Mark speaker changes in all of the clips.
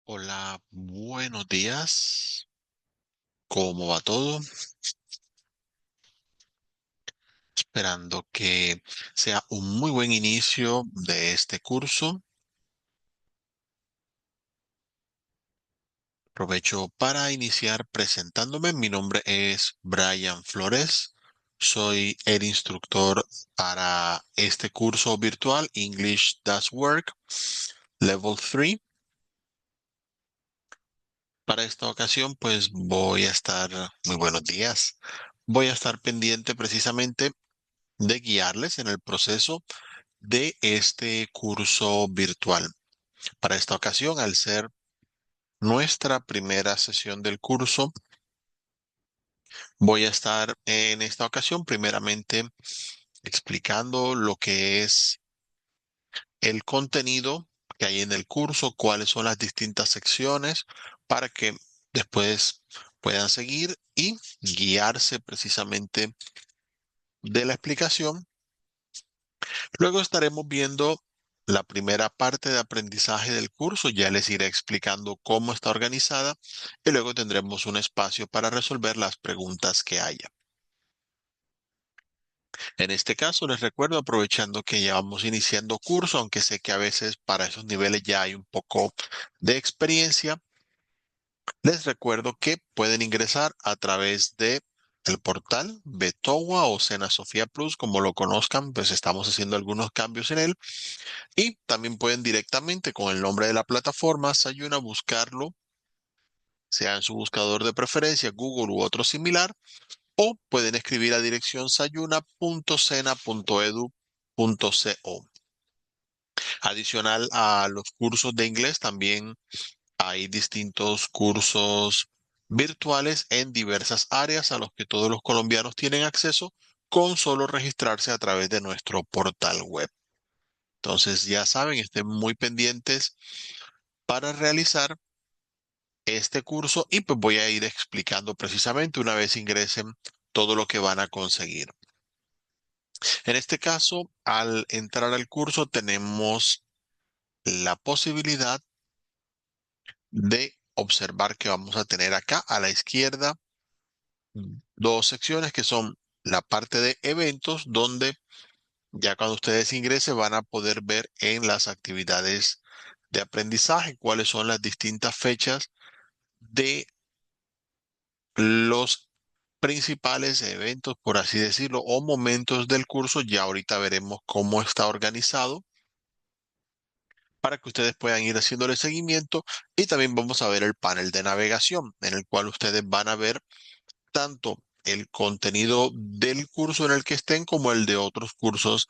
Speaker 1: Hola, buenos días. ¿Cómo va todo? Esperando que sea un muy buen inicio de este curso. Aprovecho para iniciar presentándome. Mi nombre es Brian Flores. Soy el instructor para este curso virtual English Does Work Level 3. Para esta ocasión, pues voy a estar, muy buenos días. Voy a estar pendiente precisamente de guiarles en el proceso de este curso virtual. Para esta ocasión, al ser nuestra primera sesión del curso, voy a estar en esta ocasión primeramente explicando lo que es el contenido que hay en el curso, cuáles son las distintas secciones para que después puedan seguir y guiarse precisamente de la explicación. Luego estaremos viendo la primera parte de aprendizaje del curso. Ya les iré explicando cómo está organizada y luego tendremos un espacio para resolver las preguntas que haya. En este caso, les recuerdo, aprovechando que ya vamos iniciando curso, aunque sé que a veces para esos niveles ya hay un poco de experiencia, les recuerdo que pueden ingresar a través de el portal Betowa o Sena Sofía Plus, como lo conozcan, pues estamos haciendo algunos cambios en él. Y también pueden directamente con el nombre de la plataforma Sayuna buscarlo, sea en su buscador de preferencia, Google u otro similar, o pueden escribir a dirección sayuna.sena.edu.co. Adicional a los cursos de inglés, también hay distintos cursos virtuales en diversas áreas a los que todos los colombianos tienen acceso con solo registrarse a través de nuestro portal web. Entonces, ya saben, estén muy pendientes para realizar este curso y pues voy a ir explicando precisamente una vez ingresen todo lo que van a conseguir. En este caso, al entrar al curso tenemos la posibilidad de observar que vamos a tener acá a la izquierda dos secciones que son la parte de eventos, donde ya cuando ustedes ingresen van a poder ver en las actividades de aprendizaje cuáles son las distintas fechas de los principales eventos, por así decirlo, o momentos del curso. Ya ahorita veremos cómo está organizado para que ustedes puedan ir haciéndole seguimiento, y también vamos a ver el panel de navegación en el cual ustedes van a ver tanto el contenido del curso en el que estén como el de otros cursos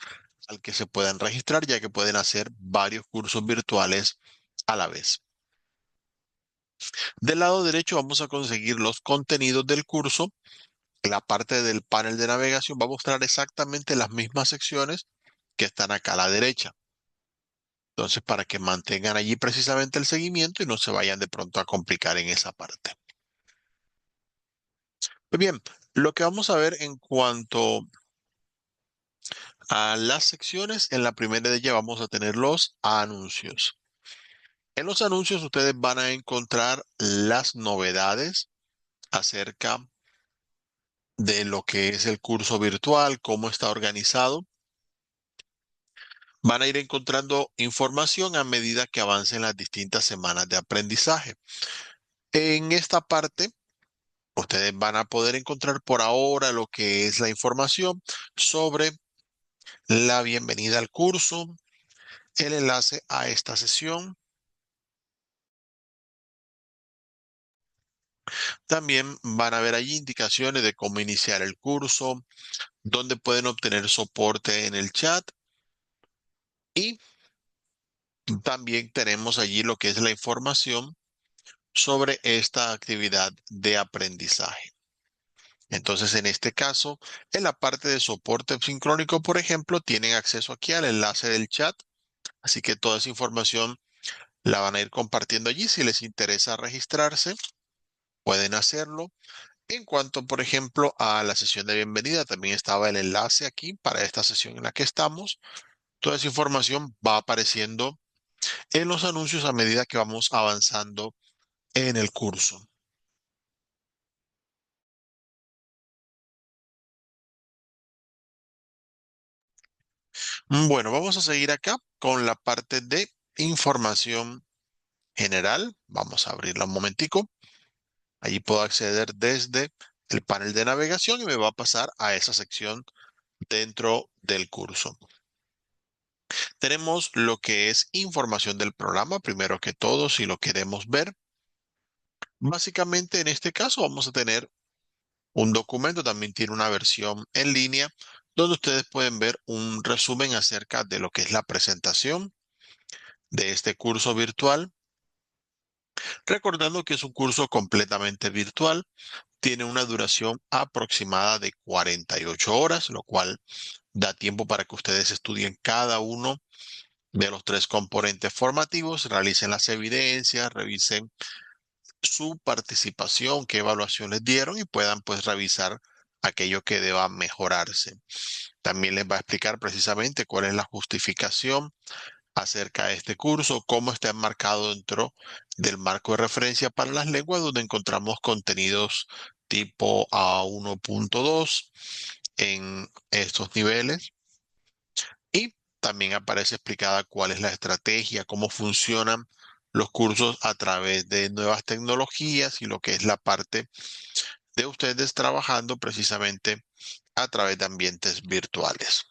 Speaker 1: al que se puedan registrar, ya que pueden hacer varios cursos virtuales a la vez. Del lado derecho vamos a conseguir los contenidos del curso. La parte del panel de navegación va a mostrar exactamente las mismas secciones que están acá a la derecha. Entonces, para que mantengan allí precisamente el seguimiento y no se vayan de pronto a complicar en esa parte. Pues bien, lo que vamos a ver en cuanto a las secciones, en la primera de ellas vamos a tener los anuncios. En los anuncios ustedes van a encontrar las novedades acerca de lo que es el curso virtual, cómo está organizado. Van a ir encontrando información a medida que avancen las distintas semanas de aprendizaje. En esta parte, ustedes van a poder encontrar por ahora lo que es la información sobre la bienvenida al curso, el enlace a esta sesión. También van a ver allí indicaciones de cómo iniciar el curso, dónde pueden obtener soporte en el chat, y también tenemos allí lo que es la información sobre esta actividad de aprendizaje. Entonces, en este caso, en la parte de soporte sincrónico, por ejemplo, tienen acceso aquí al enlace del chat, así que toda esa información la van a ir compartiendo allí. Si les interesa registrarse, pueden hacerlo. En cuanto, por ejemplo, a la sesión de bienvenida, también estaba el enlace aquí para esta sesión en la que estamos. Toda esa información va apareciendo en los anuncios a medida que vamos avanzando en el curso. Bueno, vamos a seguir acá con la parte de información general. Vamos a abrirla un momentico. Allí puedo acceder desde el panel de navegación y me va a pasar a esa sección dentro del curso. Tenemos lo que es información del programa, primero que todo, si lo queremos ver. Básicamente, en este caso, vamos a tener un documento, también tiene una versión en línea, donde ustedes pueden ver un resumen acerca de lo que es la presentación de este curso virtual. Recordando que es un curso completamente virtual, tiene una duración aproximada de 48 horas, lo cual da tiempo para que ustedes estudien cada uno de los tres componentes formativos, realicen las evidencias, revisen su participación, qué evaluación les dieron y puedan pues revisar aquello que deba mejorarse. También les va a explicar precisamente cuál es la justificación acerca de este curso, cómo está enmarcado dentro del marco de referencia para las lenguas, donde encontramos contenidos tipo A1.2 en estos niveles. Y también aparece explicada cuál es la estrategia, cómo funcionan los cursos a través de nuevas tecnologías y lo que es la parte de ustedes trabajando precisamente a través de ambientes virtuales.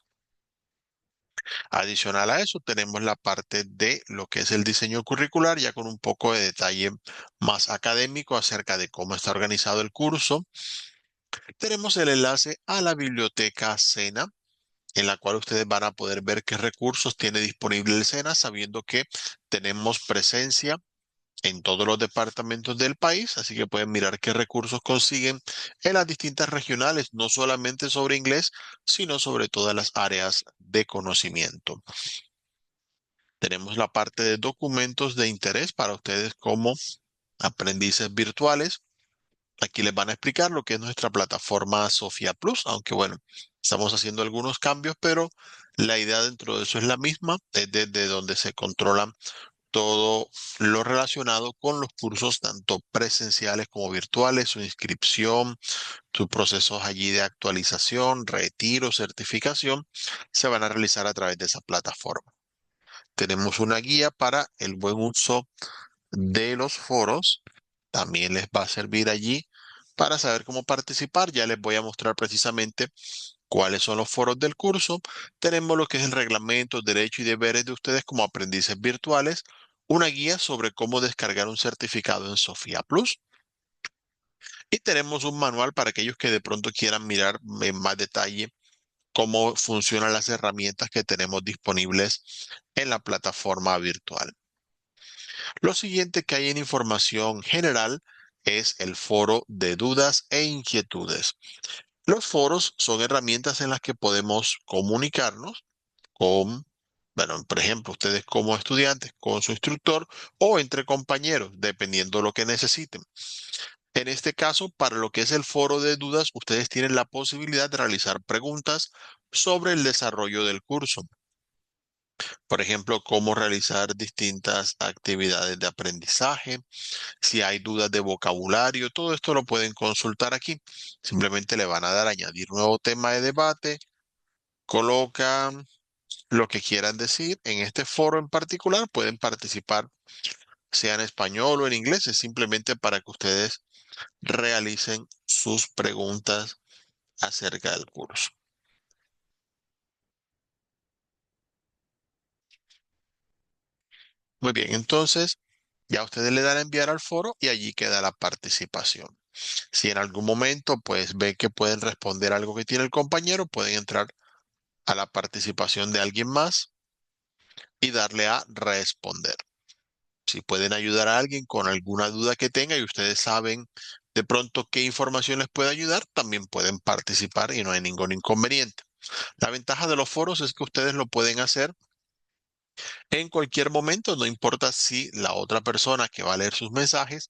Speaker 1: Adicional a eso, tenemos la parte de lo que es el diseño curricular, ya con un poco de detalle más académico acerca de cómo está organizado el curso. Tenemos el enlace a la biblioteca SENA, en la cual ustedes van a poder ver qué recursos tiene disponible el SENA, sabiendo que tenemos presencia en todos los departamentos del país, así que pueden mirar qué recursos consiguen en las distintas regionales, no solamente sobre inglés, sino sobre todas las áreas de conocimiento. Tenemos la parte de documentos de interés para ustedes como aprendices virtuales. Aquí les van a explicar lo que es nuestra plataforma Sofía Plus, aunque bueno, estamos haciendo algunos cambios, pero la idea dentro de eso es la misma, es desde donde se controlan todo lo relacionado con los cursos, tanto presenciales como virtuales, su inscripción, sus procesos allí de actualización, retiro, certificación, se van a realizar a través de esa plataforma. Tenemos una guía para el buen uso de los foros. También les va a servir allí para saber cómo participar. Ya les voy a mostrar precisamente cuáles son los foros del curso. Tenemos lo que es el reglamento, derechos y deberes de ustedes como aprendices virtuales. Una guía sobre cómo descargar un certificado en Sofía Plus. Y tenemos un manual para aquellos que de pronto quieran mirar en más detalle cómo funcionan las herramientas que tenemos disponibles en la plataforma virtual. Lo siguiente que hay en información general es el foro de dudas e inquietudes. Los foros son herramientas en las que podemos comunicarnos con, bueno, por ejemplo, ustedes como estudiantes, con su instructor o entre compañeros, dependiendo lo que necesiten. En este caso, para lo que es el foro de dudas, ustedes tienen la posibilidad de realizar preguntas sobre el desarrollo del curso. Por ejemplo, cómo realizar distintas actividades de aprendizaje, si hay dudas de vocabulario, todo esto lo pueden consultar aquí. Simplemente le van a dar a añadir nuevo tema de debate, colocan lo que quieran decir. En este foro en particular pueden participar, sea en español o en inglés, es simplemente para que ustedes realicen sus preguntas acerca del curso. Muy bien, entonces ya ustedes le dan a enviar al foro y allí queda la participación. Si en algún momento pues ven que pueden responder algo que tiene el compañero, pueden entrar a la participación de alguien más y darle a responder. Si pueden ayudar a alguien con alguna duda que tenga y ustedes saben de pronto qué información les puede ayudar, también pueden participar y no hay ningún inconveniente. La ventaja de los foros es que ustedes lo pueden hacer en cualquier momento, no importa si la otra persona que va a leer sus mensajes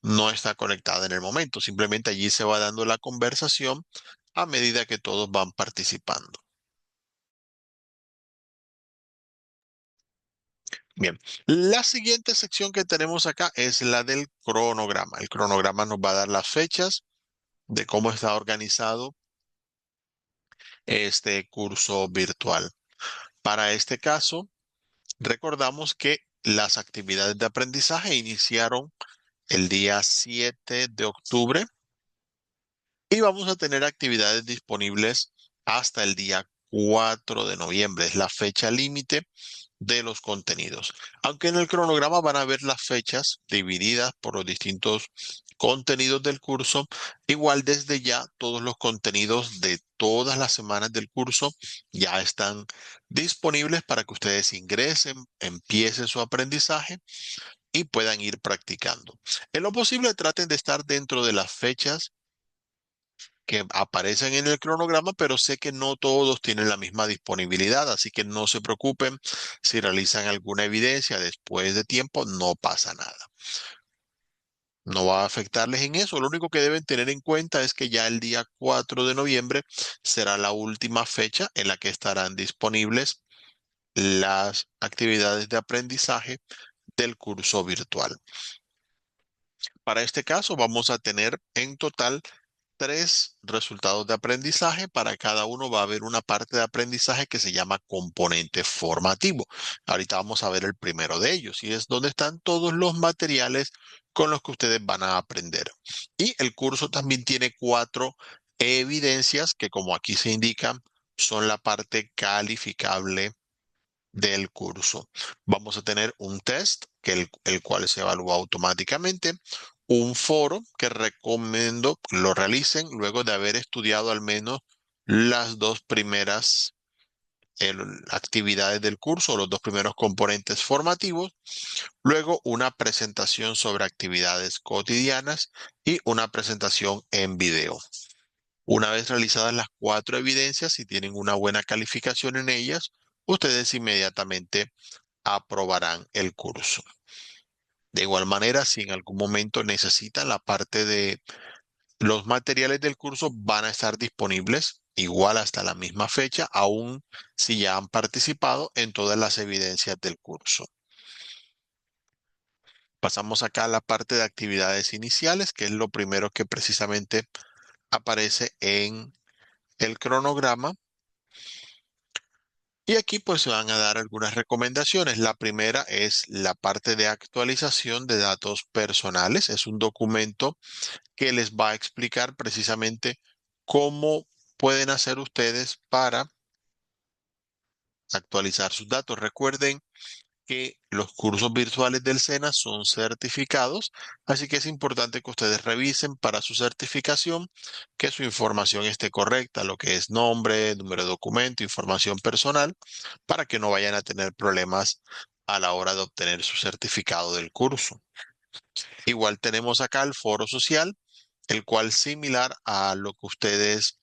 Speaker 1: no está conectada en el momento, simplemente allí se va dando la conversación a medida que todos van participando. Bien, la siguiente sección que tenemos acá es la del cronograma. El cronograma nos va a dar las fechas de cómo está organizado este curso virtual. Para este caso, recordamos que las actividades de aprendizaje iniciaron el día 7 de octubre y vamos a tener actividades disponibles hasta el día 4 de noviembre. Es la fecha límite de los contenidos. Aunque en el cronograma van a ver las fechas divididas por los distintos contenidos del curso, igual desde ya todos los contenidos de todas las semanas del curso ya están disponibles para que ustedes ingresen, empiecen su aprendizaje y puedan ir practicando. En lo posible, traten de estar dentro de las fechas que aparecen en el cronograma, pero sé que no todos tienen la misma disponibilidad, así que no se preocupen si realizan alguna evidencia después de tiempo, no pasa nada. No va a afectarles en eso. Lo único que deben tener en cuenta es que ya el día 4 de noviembre será la última fecha en la que estarán disponibles las actividades de aprendizaje del curso virtual. Para este caso vamos a tener en total tres resultados de aprendizaje. Para cada uno va a haber una parte de aprendizaje que se llama componente formativo. Ahorita vamos a ver el primero de ellos y es donde están todos los materiales con los que ustedes van a aprender. Y el curso también tiene cuatro evidencias que, como aquí se indica, son la parte calificable del curso. Vamos a tener un test, el cual se evalúa automáticamente, un foro que recomiendo lo realicen luego de haber estudiado al menos las dos primeras actividades del curso, los dos primeros componentes formativos, luego una presentación sobre actividades cotidianas y una presentación en video. Una vez realizadas las cuatro evidencias y tienen una buena calificación en ellas, ustedes inmediatamente aprobarán el curso. De igual manera, si en algún momento necesitan la parte de los materiales del curso, van a estar disponibles igual hasta la misma fecha, aun si ya han participado en todas las evidencias del curso. Pasamos acá a la parte de actividades iniciales, que es lo primero que precisamente aparece en el cronograma. Y aquí pues se van a dar algunas recomendaciones. La primera es la parte de actualización de datos personales. Es un documento que les va a explicar precisamente cómo pueden hacer ustedes para actualizar sus datos. Recuerden que los cursos virtuales del SENA son certificados, así que es importante que ustedes revisen para su certificación que su información esté correcta, lo que es nombre, número de documento, información personal, para que no vayan a tener problemas a la hora de obtener su certificado del curso. Igual tenemos acá el foro social, el cual similar a lo que ustedes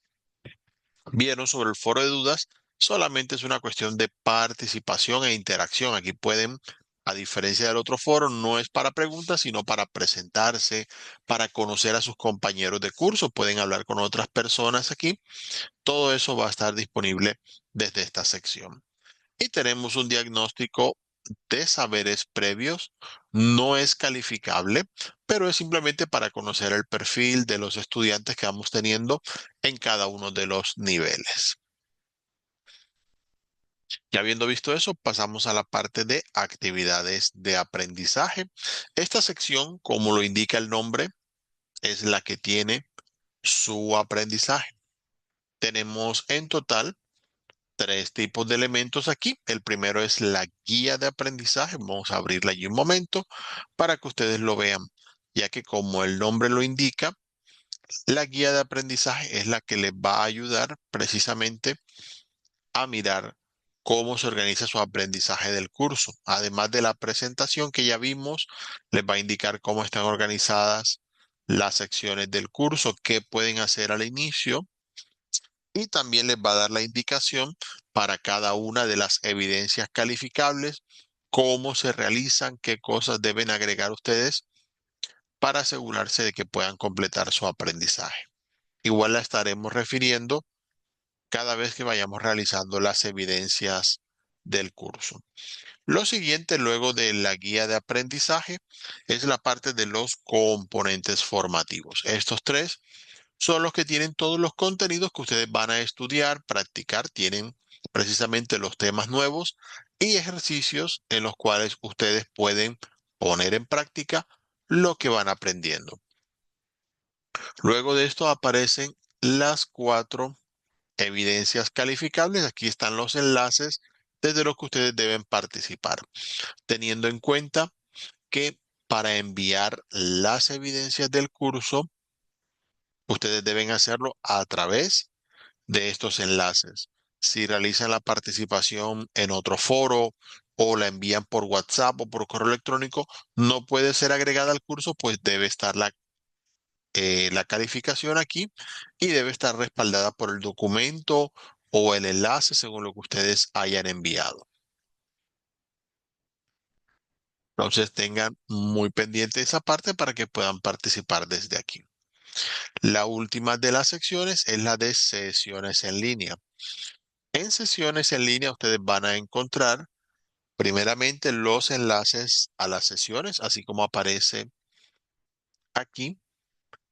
Speaker 1: vieron sobre el foro de dudas, solamente es una cuestión de participación e interacción. Aquí pueden, a diferencia del otro foro, no es para preguntas, sino para presentarse, para conocer a sus compañeros de curso. Pueden hablar con otras personas aquí. Todo eso va a estar disponible desde esta sección. Y tenemos un diagnóstico de saberes previos. No es calificable, pero es simplemente para conocer el perfil de los estudiantes que vamos teniendo en cada uno de los niveles. Ya habiendo visto eso, pasamos a la parte de actividades de aprendizaje. Esta sección, como lo indica el nombre, es la que tiene su aprendizaje. Tenemos en total tres tipos de elementos aquí. El primero es la guía de aprendizaje. Vamos a abrirla allí un momento para que ustedes lo vean, ya que como el nombre lo indica, la guía de aprendizaje es la que les va a ayudar precisamente a mirar cómo se organiza su aprendizaje del curso. Además de la presentación que ya vimos, les va a indicar cómo están organizadas las secciones del curso, qué pueden hacer al inicio y también les va a dar la indicación para cada una de las evidencias calificables, cómo se realizan, qué cosas deben agregar ustedes para asegurarse de que puedan completar su aprendizaje. Igual la estaremos refiriendo cada vez que vayamos realizando las evidencias del curso. Lo siguiente, luego de la guía de aprendizaje, es la parte de los componentes formativos. Estos tres son los que tienen todos los contenidos que ustedes van a estudiar, practicar, tienen precisamente los temas nuevos y ejercicios en los cuales ustedes pueden poner en práctica lo que van aprendiendo. Luego de esto aparecen las cuatro evidencias calificables. Aquí están los enlaces desde los que ustedes deben participar, teniendo en cuenta que para enviar las evidencias del curso, ustedes deben hacerlo a través de estos enlaces. Si realizan la participación en otro foro o la envían por WhatsApp o por correo electrónico, no puede ser agregada al curso, pues debe estar la calificación aquí y debe estar respaldada por el documento o el enlace según lo que ustedes hayan enviado. Entonces tengan muy pendiente esa parte para que puedan participar desde aquí. La última de las secciones es la de sesiones en línea. En sesiones en línea ustedes van a encontrar primeramente los enlaces a las sesiones, así como aparece aquí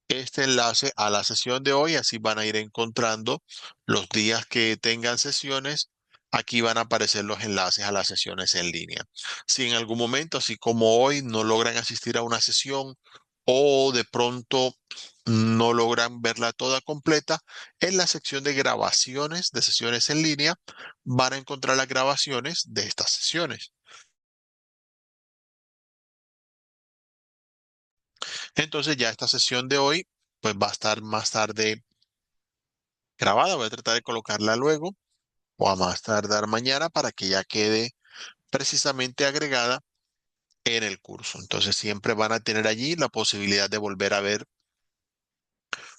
Speaker 1: este enlace a la sesión de hoy, así van a ir encontrando los días que tengan sesiones. Aquí van a aparecer los enlaces a las sesiones en línea. Si en algún momento, así como hoy, no logran asistir a una sesión o de pronto no logran verla toda completa, en la sección de grabaciones de sesiones en línea van a encontrar las grabaciones de estas sesiones. Entonces ya esta sesión de hoy pues va a estar más tarde grabada. Voy a tratar de colocarla luego o a más tardar mañana para que ya quede precisamente agregada en el curso. Entonces siempre van a tener allí la posibilidad de volver a ver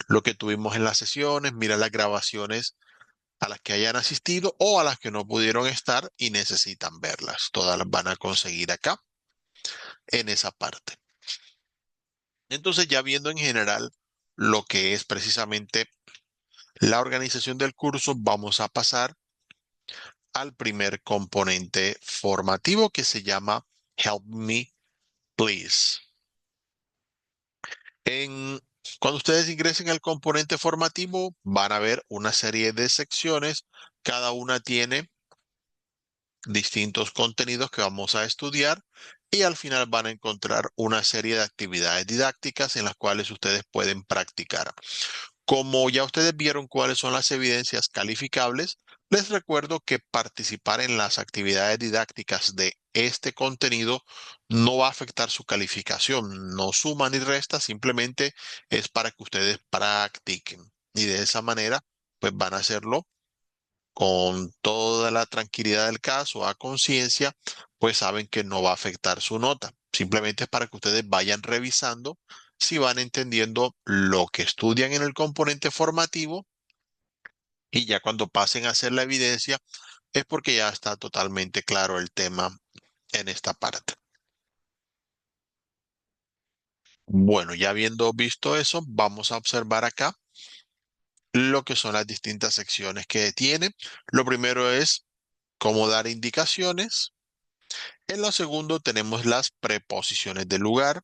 Speaker 1: lo que tuvimos en las sesiones, mirar las grabaciones a las que hayan asistido o a las que no pudieron estar y necesitan verlas. Todas las van a conseguir acá en esa parte. Entonces ya viendo en general lo que es precisamente la organización del curso, vamos a pasar al primer componente formativo que se llama Help Me Please. En, Cuando ustedes ingresen al componente formativo, van a ver una serie de secciones. Cada una tiene distintos contenidos que vamos a estudiar y al final van a encontrar una serie de actividades didácticas en las cuales ustedes pueden practicar. Como ya ustedes vieron cuáles son las evidencias calificables, les recuerdo que participar en las actividades didácticas de este contenido no va a afectar su calificación, no suma ni resta, simplemente es para que ustedes practiquen. Y de esa manera, pues van a hacerlo con toda la tranquilidad del caso, a conciencia, pues saben que no va a afectar su nota. Simplemente es para que ustedes vayan revisando si van entendiendo lo que estudian en el componente formativo y ya cuando pasen a hacer la evidencia es porque ya está totalmente claro el tema en esta parte. Bueno, ya habiendo visto eso, vamos a observar acá lo que son las distintas secciones que tiene. Lo primero es cómo dar indicaciones. En lo segundo tenemos las preposiciones del lugar.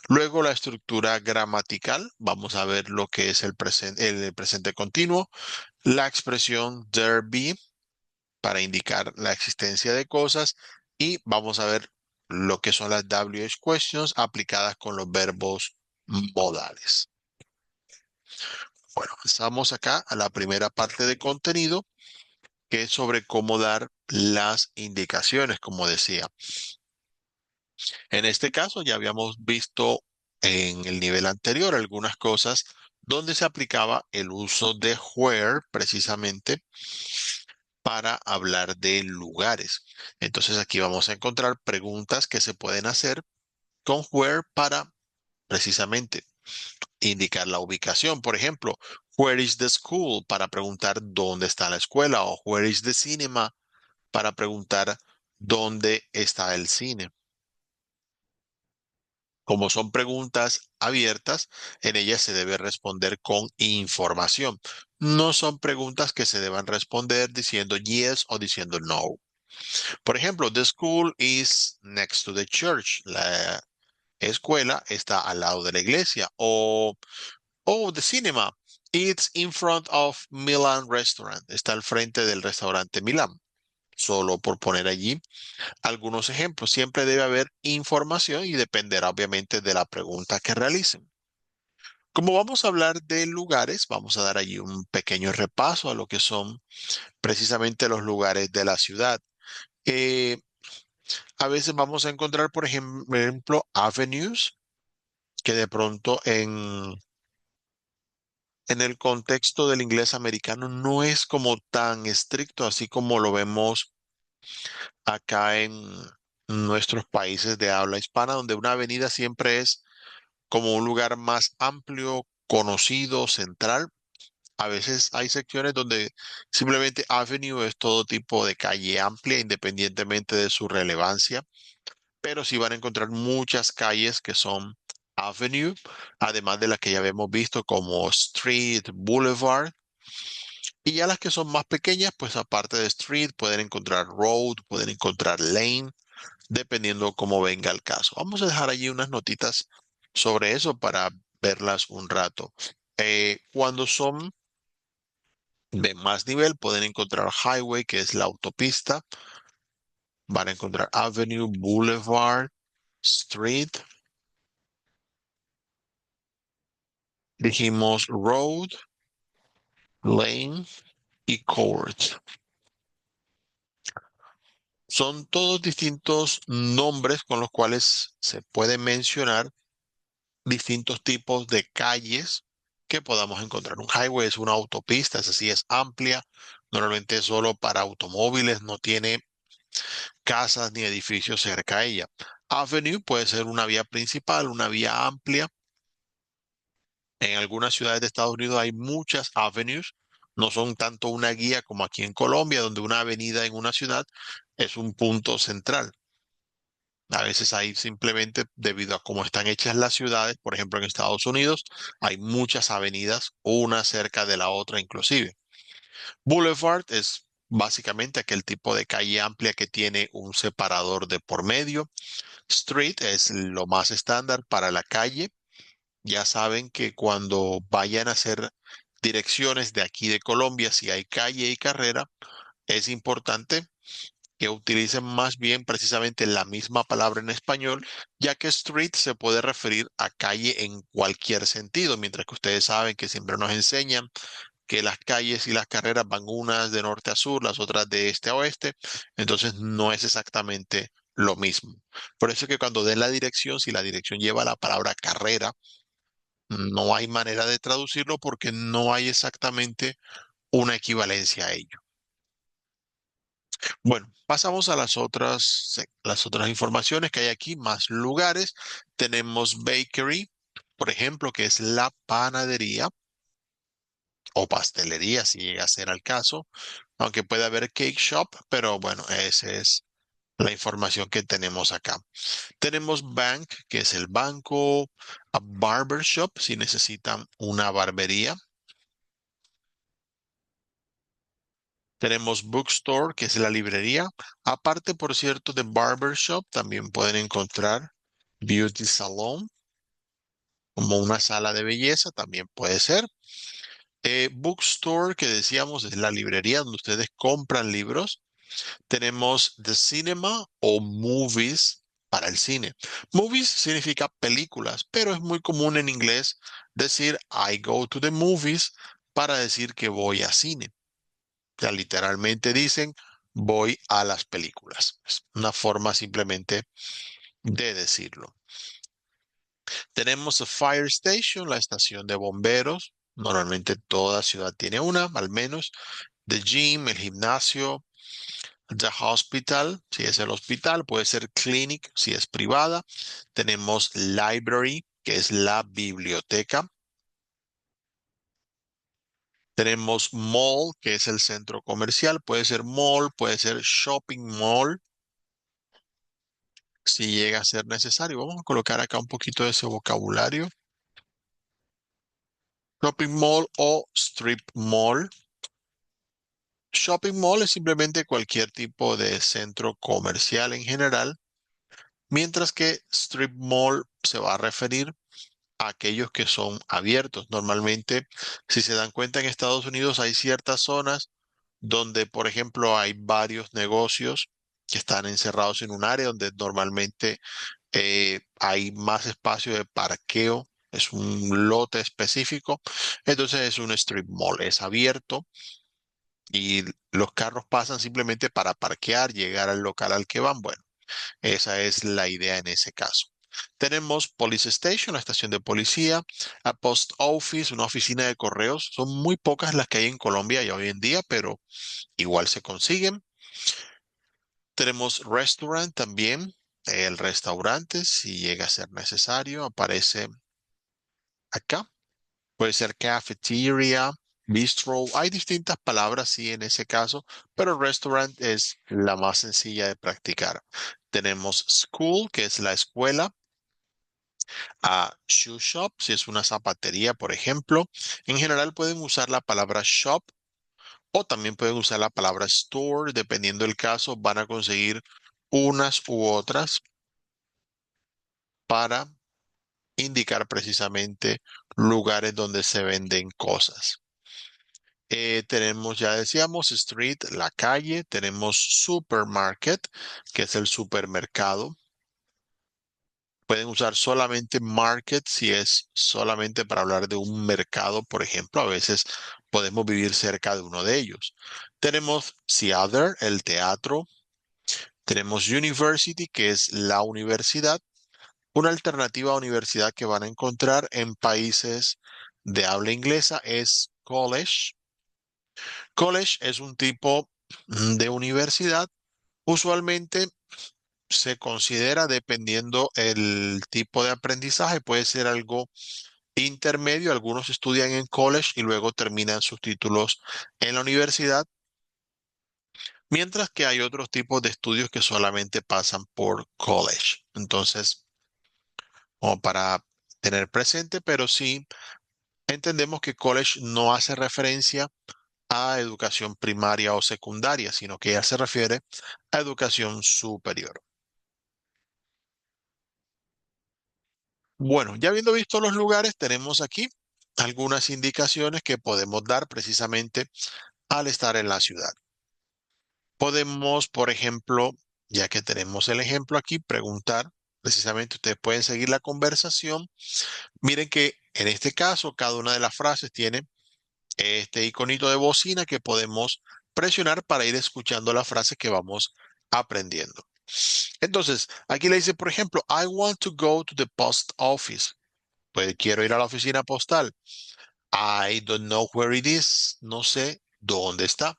Speaker 1: Luego la estructura gramatical. Vamos a ver lo que es el presente continuo. La expresión there be para indicar la existencia de cosas. Y vamos a ver lo que son las WH questions aplicadas con los verbos modales. Bueno, pasamos acá a la primera parte de contenido, que es sobre cómo dar las indicaciones, como decía. En este caso ya habíamos visto en el nivel anterior algunas cosas donde se aplicaba el uso de where precisamente para hablar de lugares. Entonces aquí vamos a encontrar preguntas que se pueden hacer con where para precisamente indicar la ubicación. Por ejemplo, where is the school para preguntar dónde está la escuela o where is the cinema para preguntar dónde está el cine. Como son preguntas abiertas, en ellas se debe responder con información. No son preguntas que se deban responder diciendo yes o diciendo no. Por ejemplo, the school is next to the church. La escuela está al lado de la iglesia. O, oh, the cinema. It's in front of Milan Restaurant. Está al frente del restaurante Milan. Solo por poner allí algunos ejemplos. Siempre debe haber información y dependerá obviamente de la pregunta que realicen. Como vamos a hablar de lugares, vamos a dar allí un pequeño repaso a lo que son precisamente los lugares de la ciudad. Eh, a veces vamos a encontrar, por ejemplo, avenues, que de pronto en el contexto del inglés americano no es como tan estricto, así como lo vemos acá en nuestros países de habla hispana, donde una avenida siempre es como un lugar más amplio, conocido, central. A veces hay secciones donde simplemente avenue es todo tipo de calle amplia, independientemente de su relevancia, pero sí van a encontrar muchas calles que son avenue, además de las que ya habíamos visto como street, boulevard, y ya las que son más pequeñas, pues aparte de street, pueden encontrar road, pueden encontrar lane, dependiendo cómo venga el caso. Vamos a dejar allí unas notitas sobre eso para verlas un rato. Cuando son de más nivel, pueden encontrar highway, que es la autopista. Van a encontrar avenue, boulevard, street. Dijimos road, lane y court. Son todos distintos nombres con los cuales se puede mencionar distintos tipos de calles que podamos encontrar. Un highway es una autopista, es así, es amplia, normalmente es solo para automóviles, no tiene casas ni edificios cerca a ella. Avenue puede ser una vía principal, una vía amplia. En algunas ciudades de Estados Unidos hay muchas avenues, no son tanto una guía como aquí en Colombia, donde una avenida en una ciudad es un punto central. A veces hay simplemente debido a cómo están hechas las ciudades, por ejemplo en Estados Unidos, hay muchas avenidas, una cerca de la otra inclusive. Boulevard es básicamente aquel tipo de calle amplia que tiene un separador de por medio. Street es lo más estándar para la calle. Ya saben que cuando vayan a hacer direcciones de aquí de Colombia, si hay calle y carrera, es importante que utilicen más bien precisamente la misma palabra en español, ya que street se puede referir a calle en cualquier sentido, mientras que ustedes saben que siempre nos enseñan que las calles y las carreras van unas de norte a sur, las otras de este a oeste, entonces no es exactamente lo mismo. Por eso es que cuando den la dirección, si la dirección lleva la palabra carrera, no hay manera de traducirlo porque no hay exactamente una equivalencia a ello. Bueno, pasamos a las otras informaciones que hay aquí, más lugares. Tenemos bakery, por ejemplo, que es la panadería o pastelería, si llega a ser el caso, aunque puede haber cake shop, pero bueno, esa es la información que tenemos acá. Tenemos bank, que es el banco, a barber shop, si necesitan una barbería. Tenemos bookstore, que es la librería. Aparte, por cierto, de barbershop, también pueden encontrar beauty salon, como una sala de belleza, también puede ser. Bookstore, que decíamos, es la librería donde ustedes compran libros. Tenemos the cinema o movies para el cine. Movies significa películas, pero es muy común en inglés decir I go to the movies para decir que voy a cine. O sea, literalmente dicen voy a las películas. Es una forma simplemente de decirlo. Tenemos a fire station, la estación de bomberos. Normalmente toda ciudad tiene una, al menos. The gym, el gimnasio. The hospital, si es el hospital. Puede ser clinic, si es privada. Tenemos library, que es la biblioteca. Tenemos mall, que es el centro comercial. Puede ser mall, puede ser shopping mall, si llega a ser necesario. Vamos a colocar acá un poquito de ese vocabulario. Shopping mall o strip mall. Shopping mall es simplemente cualquier tipo de centro comercial en general, mientras que strip mall se va a referir a aquellos que son abiertos. Normalmente, si se dan cuenta, en Estados Unidos hay ciertas zonas donde, por ejemplo, hay varios negocios que están encerrados en un área donde normalmente hay más espacio de parqueo, es un lote específico, entonces es un strip mall, es abierto y los carros pasan simplemente para parquear, llegar al local al que van. Bueno, esa es la idea en ese caso. Tenemos Police Station, la estación de policía, a Post Office, una oficina de correos. Son muy pocas las que hay en Colombia ya hoy en día, pero igual se consiguen. Tenemos Restaurant también, el restaurante, si llega a ser necesario, aparece acá. Puede ser cafeteria, bistro. Hay distintas palabras, sí, en ese caso, pero restaurant es la más sencilla de practicar. Tenemos school, que es la escuela, a shoe shop, si es una zapatería, por ejemplo. En general pueden usar la palabra shop o también pueden usar la palabra store, dependiendo del caso, van a conseguir unas u otras para indicar precisamente lugares donde se venden cosas. Tenemos, ya decíamos, street, la calle, tenemos supermarket, que es el supermercado. Pueden usar solamente market si es solamente para hablar de un mercado, por ejemplo. A veces podemos vivir cerca de uno de ellos. Tenemos theater, el teatro. Tenemos university, que es la universidad. Una alternativa a universidad que van a encontrar en países de habla inglesa es college. College es un tipo de universidad. Usualmente se considera, dependiendo el tipo de aprendizaje, puede ser algo intermedio. Algunos estudian en college y luego terminan sus títulos en la universidad, mientras que hay otros tipos de estudios que solamente pasan por college. Entonces, como para tener presente, pero sí entendemos que college no hace referencia a educación primaria o secundaria, sino que ya se refiere a educación superior. Bueno, ya habiendo visto los lugares, tenemos aquí algunas indicaciones que podemos dar precisamente al estar en la ciudad. Podemos, por ejemplo, ya que tenemos el ejemplo aquí, preguntar, precisamente ustedes pueden seguir la conversación. Miren que en este caso, cada una de las frases tiene este iconito de bocina que podemos presionar para ir escuchando la frase que vamos aprendiendo. Entonces, aquí le dice, por ejemplo, I want to go to the post office. Pues quiero ir a la oficina postal. I don't know where it is. No sé dónde está.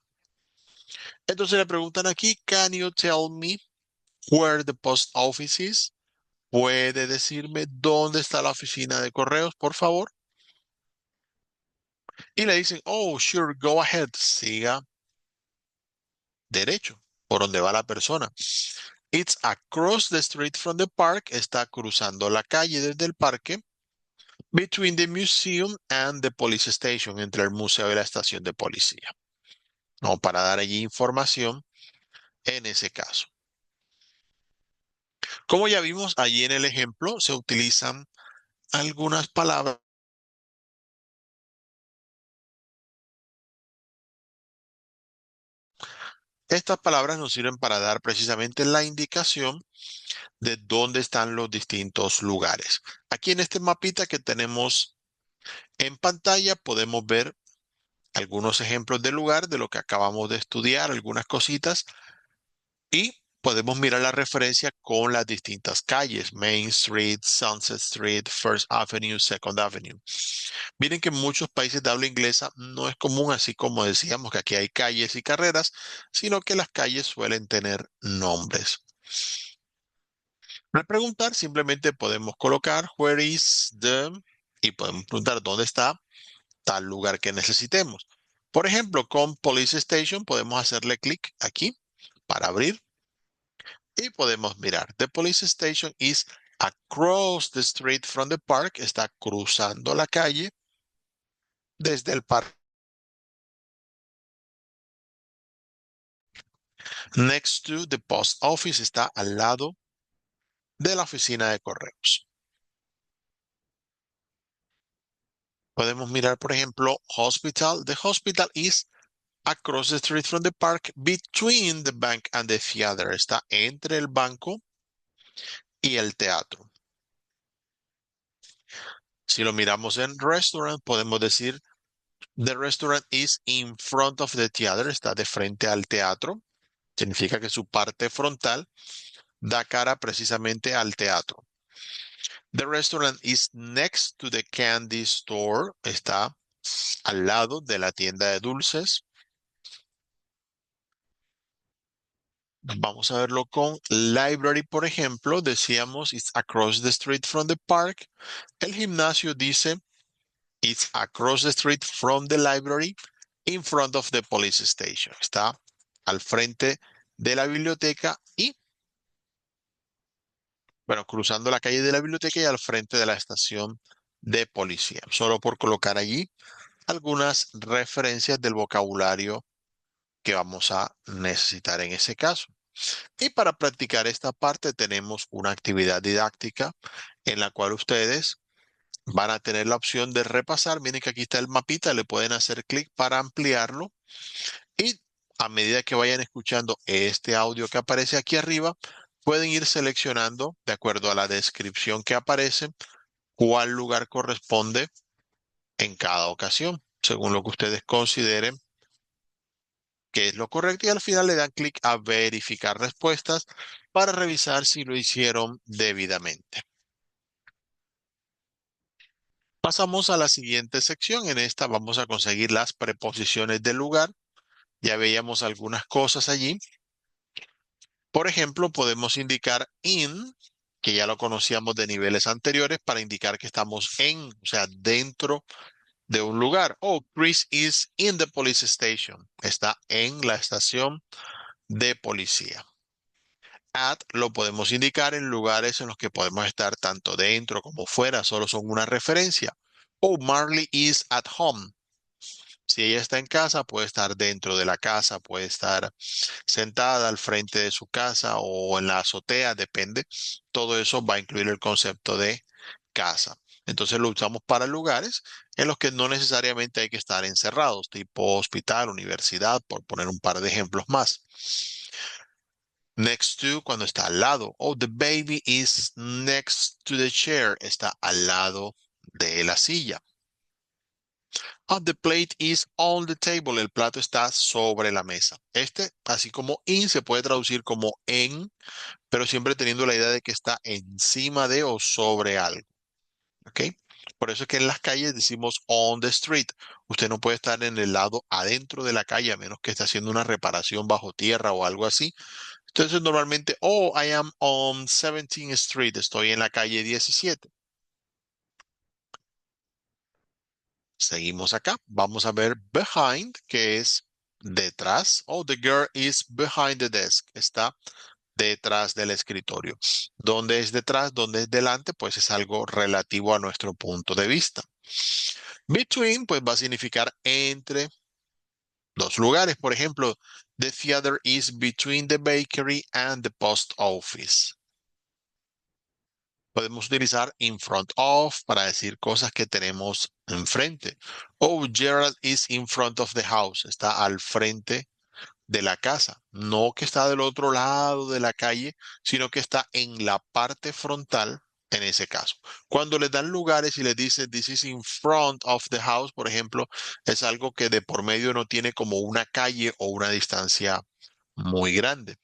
Speaker 1: Entonces le preguntan aquí, can you tell me where the post office is? ¿Puede decirme dónde está la oficina de correos, por favor? Y le dicen, oh, sure, go ahead. Siga derecho, por donde va la persona. It's across the street from the park. Está cruzando la calle desde el parque. Between the museum and the police station. Entre el museo y la estación de policía. No, para dar allí información en ese caso. Como ya vimos allí en el ejemplo, se utilizan algunas palabras. Estas palabras nos sirven para dar precisamente la indicación de dónde están los distintos lugares. Aquí en este mapita que tenemos en pantalla podemos ver algunos ejemplos de lugar de lo que acabamos de estudiar, algunas cositas, y podemos mirar la referencia con las distintas calles, Main Street, Sunset Street, First Avenue, Second Avenue. Miren que en muchos países de habla inglesa no es común, así como decíamos que aquí hay calles y carreras, sino que las calles suelen tener nombres. Al preguntar, simplemente podemos colocar where is the y podemos preguntar dónde está tal lugar que necesitemos. Por ejemplo, con Police Station podemos hacerle clic aquí para abrir y podemos mirar. The police station is across the street from the park. Está cruzando la calle desde el parque. Next to the post office está al lado de la oficina de correos. Podemos mirar, por ejemplo, hospital. The hospital is across the street from the park between the bank and the theater. Está entre el banco y el teatro. Si lo miramos en restaurant, podemos decir the restaurant is in front of the theater. Está de frente al teatro. Significa que su parte frontal da cara precisamente al teatro. The restaurant is next to the candy store. Está al lado de la tienda de dulces. Vamos a verlo con library, por ejemplo. Decíamos, it's across the street from the park. El gimnasio dice, it's across the street from the library, in front of the police station. Está al frente de la biblioteca y, bueno, cruzando la calle de la biblioteca y al frente de la estación de policía. Solo por colocar allí algunas referencias del vocabulario que vamos a necesitar en ese caso. Y para practicar esta parte tenemos una actividad didáctica en la cual ustedes van a tener la opción de repasar. Miren que aquí está el mapita, le pueden hacer clic para ampliarlo y a medida que vayan escuchando este audio que aparece aquí arriba, pueden ir seleccionando de acuerdo a la descripción que aparece cuál lugar corresponde en cada ocasión, según lo que ustedes consideren que es lo correcto y al final le dan clic a verificar respuestas para revisar si lo hicieron debidamente. Pasamos a la siguiente sección. En esta vamos a conseguir las preposiciones del lugar. Ya veíamos algunas cosas allí. Por ejemplo, podemos indicar in, que ya lo conocíamos de niveles anteriores, para indicar que estamos en, o sea, dentro de un lugar. Oh, Chris is in the police station. Está en la estación de policía. At lo podemos indicar en lugares en los que podemos estar tanto dentro como fuera, solo son una referencia. Oh, Marley is at home. Si ella está en casa, puede estar dentro de la casa, puede estar sentada al frente de su casa o en la azotea, depende. Todo eso va a incluir el concepto de casa. Entonces lo usamos para lugares en los que no necesariamente hay que estar encerrados, tipo hospital, universidad, por poner un par de ejemplos más. Next to, cuando está al lado. Oh, the baby is next to the chair. Está al lado de la silla. Oh, the plate is on the table. El plato está sobre la mesa. Este, así como in, se puede traducir como en, pero siempre teniendo la idea de que está encima de o sobre algo. ¿Ok? Por eso es que en las calles decimos on the street. Usted no puede estar en el lado adentro de la calle a menos que esté haciendo una reparación bajo tierra o algo así. Entonces normalmente, oh, I am on 17th Street, estoy en la calle 17. Seguimos acá, vamos a ver behind, que es detrás. Oh, the girl is behind the desk, está detrás del escritorio. ¿Dónde es detrás? ¿Dónde es delante? Pues es algo relativo a nuestro punto de vista. Between, pues va a significar entre dos lugares. Por ejemplo, the theater is between the bakery and the post office. Podemos utilizar in front of para decir cosas que tenemos enfrente. Oh, Gerald is in front of the house. Está al frente de la casa. No que está del otro lado de la calle, sino que está en la parte frontal en ese caso. Cuando le dan lugares y le dice this is in front of the house, por ejemplo, es algo que de por medio no tiene como una calle o una distancia muy grande.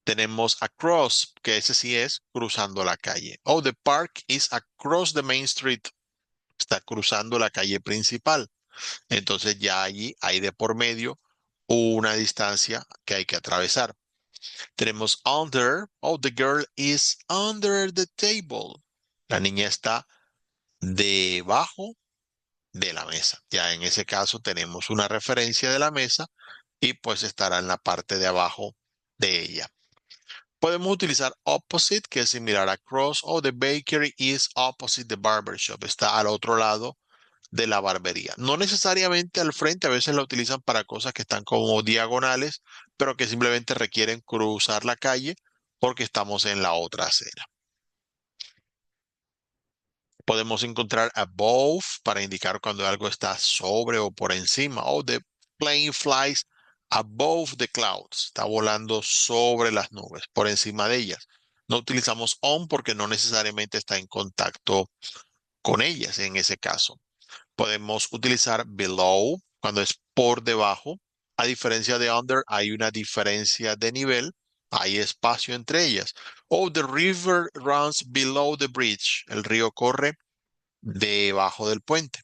Speaker 1: Tenemos across, que ese sí es cruzando la calle. Oh, the park is across the main street. Está cruzando la calle principal. Entonces ya allí hay de por medio una distancia que hay que atravesar. Tenemos under. Oh, the girl is under the table. La niña está debajo de la mesa. Ya en ese caso tenemos una referencia de la mesa y pues estará en la parte de abajo de ella. Podemos utilizar opposite, que es similar a cross, o the bakery is opposite the barber shop. Está al otro lado de la barbería. No necesariamente al frente, a veces la utilizan para cosas que están como diagonales, pero que simplemente requieren cruzar la calle porque estamos en la otra acera. Podemos encontrar above para indicar cuando algo está sobre o por encima. Oh, the plane flies above the clouds. Está volando sobre las nubes, por encima de ellas. No utilizamos on porque no necesariamente está en contacto con ellas en ese caso. Podemos utilizar below cuando es por debajo. A diferencia de under, hay una diferencia de nivel. Hay espacio entre ellas. Oh, the river runs below the bridge. El río corre debajo del puente.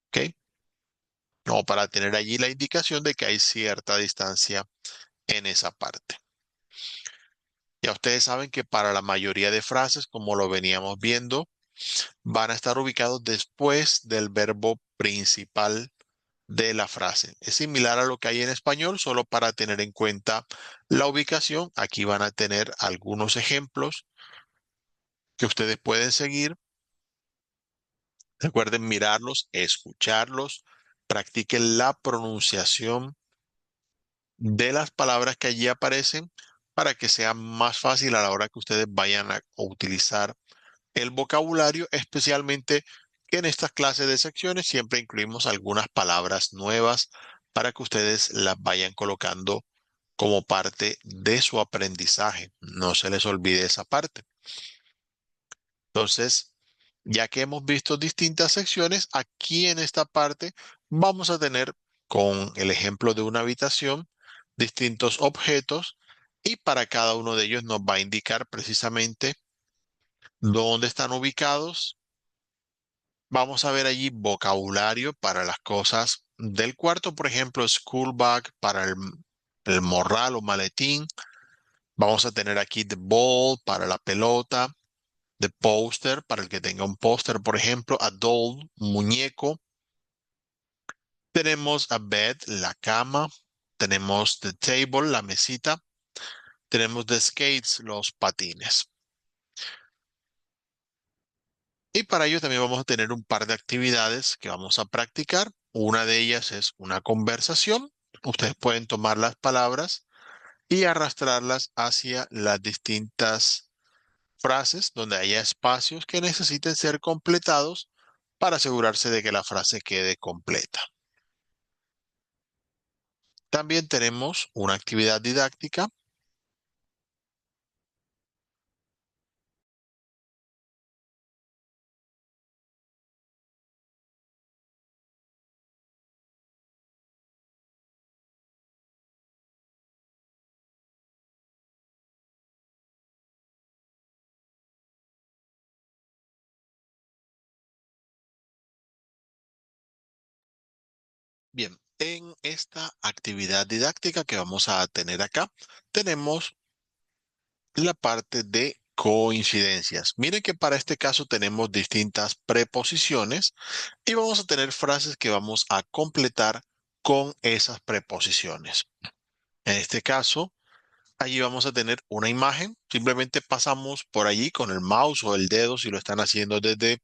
Speaker 1: ¿Ok? No, para tener allí la indicación de que hay cierta distancia en esa parte. Ya ustedes saben que para la mayoría de frases, como lo veníamos viendo, van a estar ubicados después del verbo principal de la frase. Es similar a lo que hay en español, solo para tener en cuenta la ubicación. Aquí van a tener algunos ejemplos que ustedes pueden seguir. Recuerden mirarlos, escucharlos, practiquen la pronunciación de las palabras que allí aparecen para que sea más fácil a la hora que ustedes vayan a utilizar el vocabulario, especialmente que en estas clases de secciones siempre incluimos algunas palabras nuevas para que ustedes las vayan colocando como parte de su aprendizaje. No se les olvide esa parte. Entonces, ya que hemos visto distintas secciones, aquí en esta parte vamos a tener con el ejemplo de una habitación distintos objetos y para cada uno de ellos nos va a indicar precisamente dónde están ubicados. Vamos a ver allí vocabulario para las cosas del cuarto, por ejemplo, school bag para el morral o maletín. Vamos a tener aquí the ball para la pelota, the poster para el que tenga un póster, por ejemplo, a doll, un muñeco. Tenemos a bed, la cama. Tenemos the table, la mesita. Tenemos the skates, los patines. Y para ello también vamos a tener un par de actividades que vamos a practicar. Una de ellas es una conversación. Ustedes pueden tomar las palabras y arrastrarlas hacia las distintas frases donde haya espacios que necesiten ser completados para asegurarse de que la frase quede completa. También tenemos una actividad didáctica. Bien, en esta actividad didáctica que vamos a tener acá, tenemos la parte de coincidencias. Miren que para este caso tenemos distintas preposiciones y vamos a tener frases que vamos a completar con esas preposiciones. En este caso, allí vamos a tener una imagen. Simplemente pasamos por allí con el mouse o el dedo si lo están haciendo desde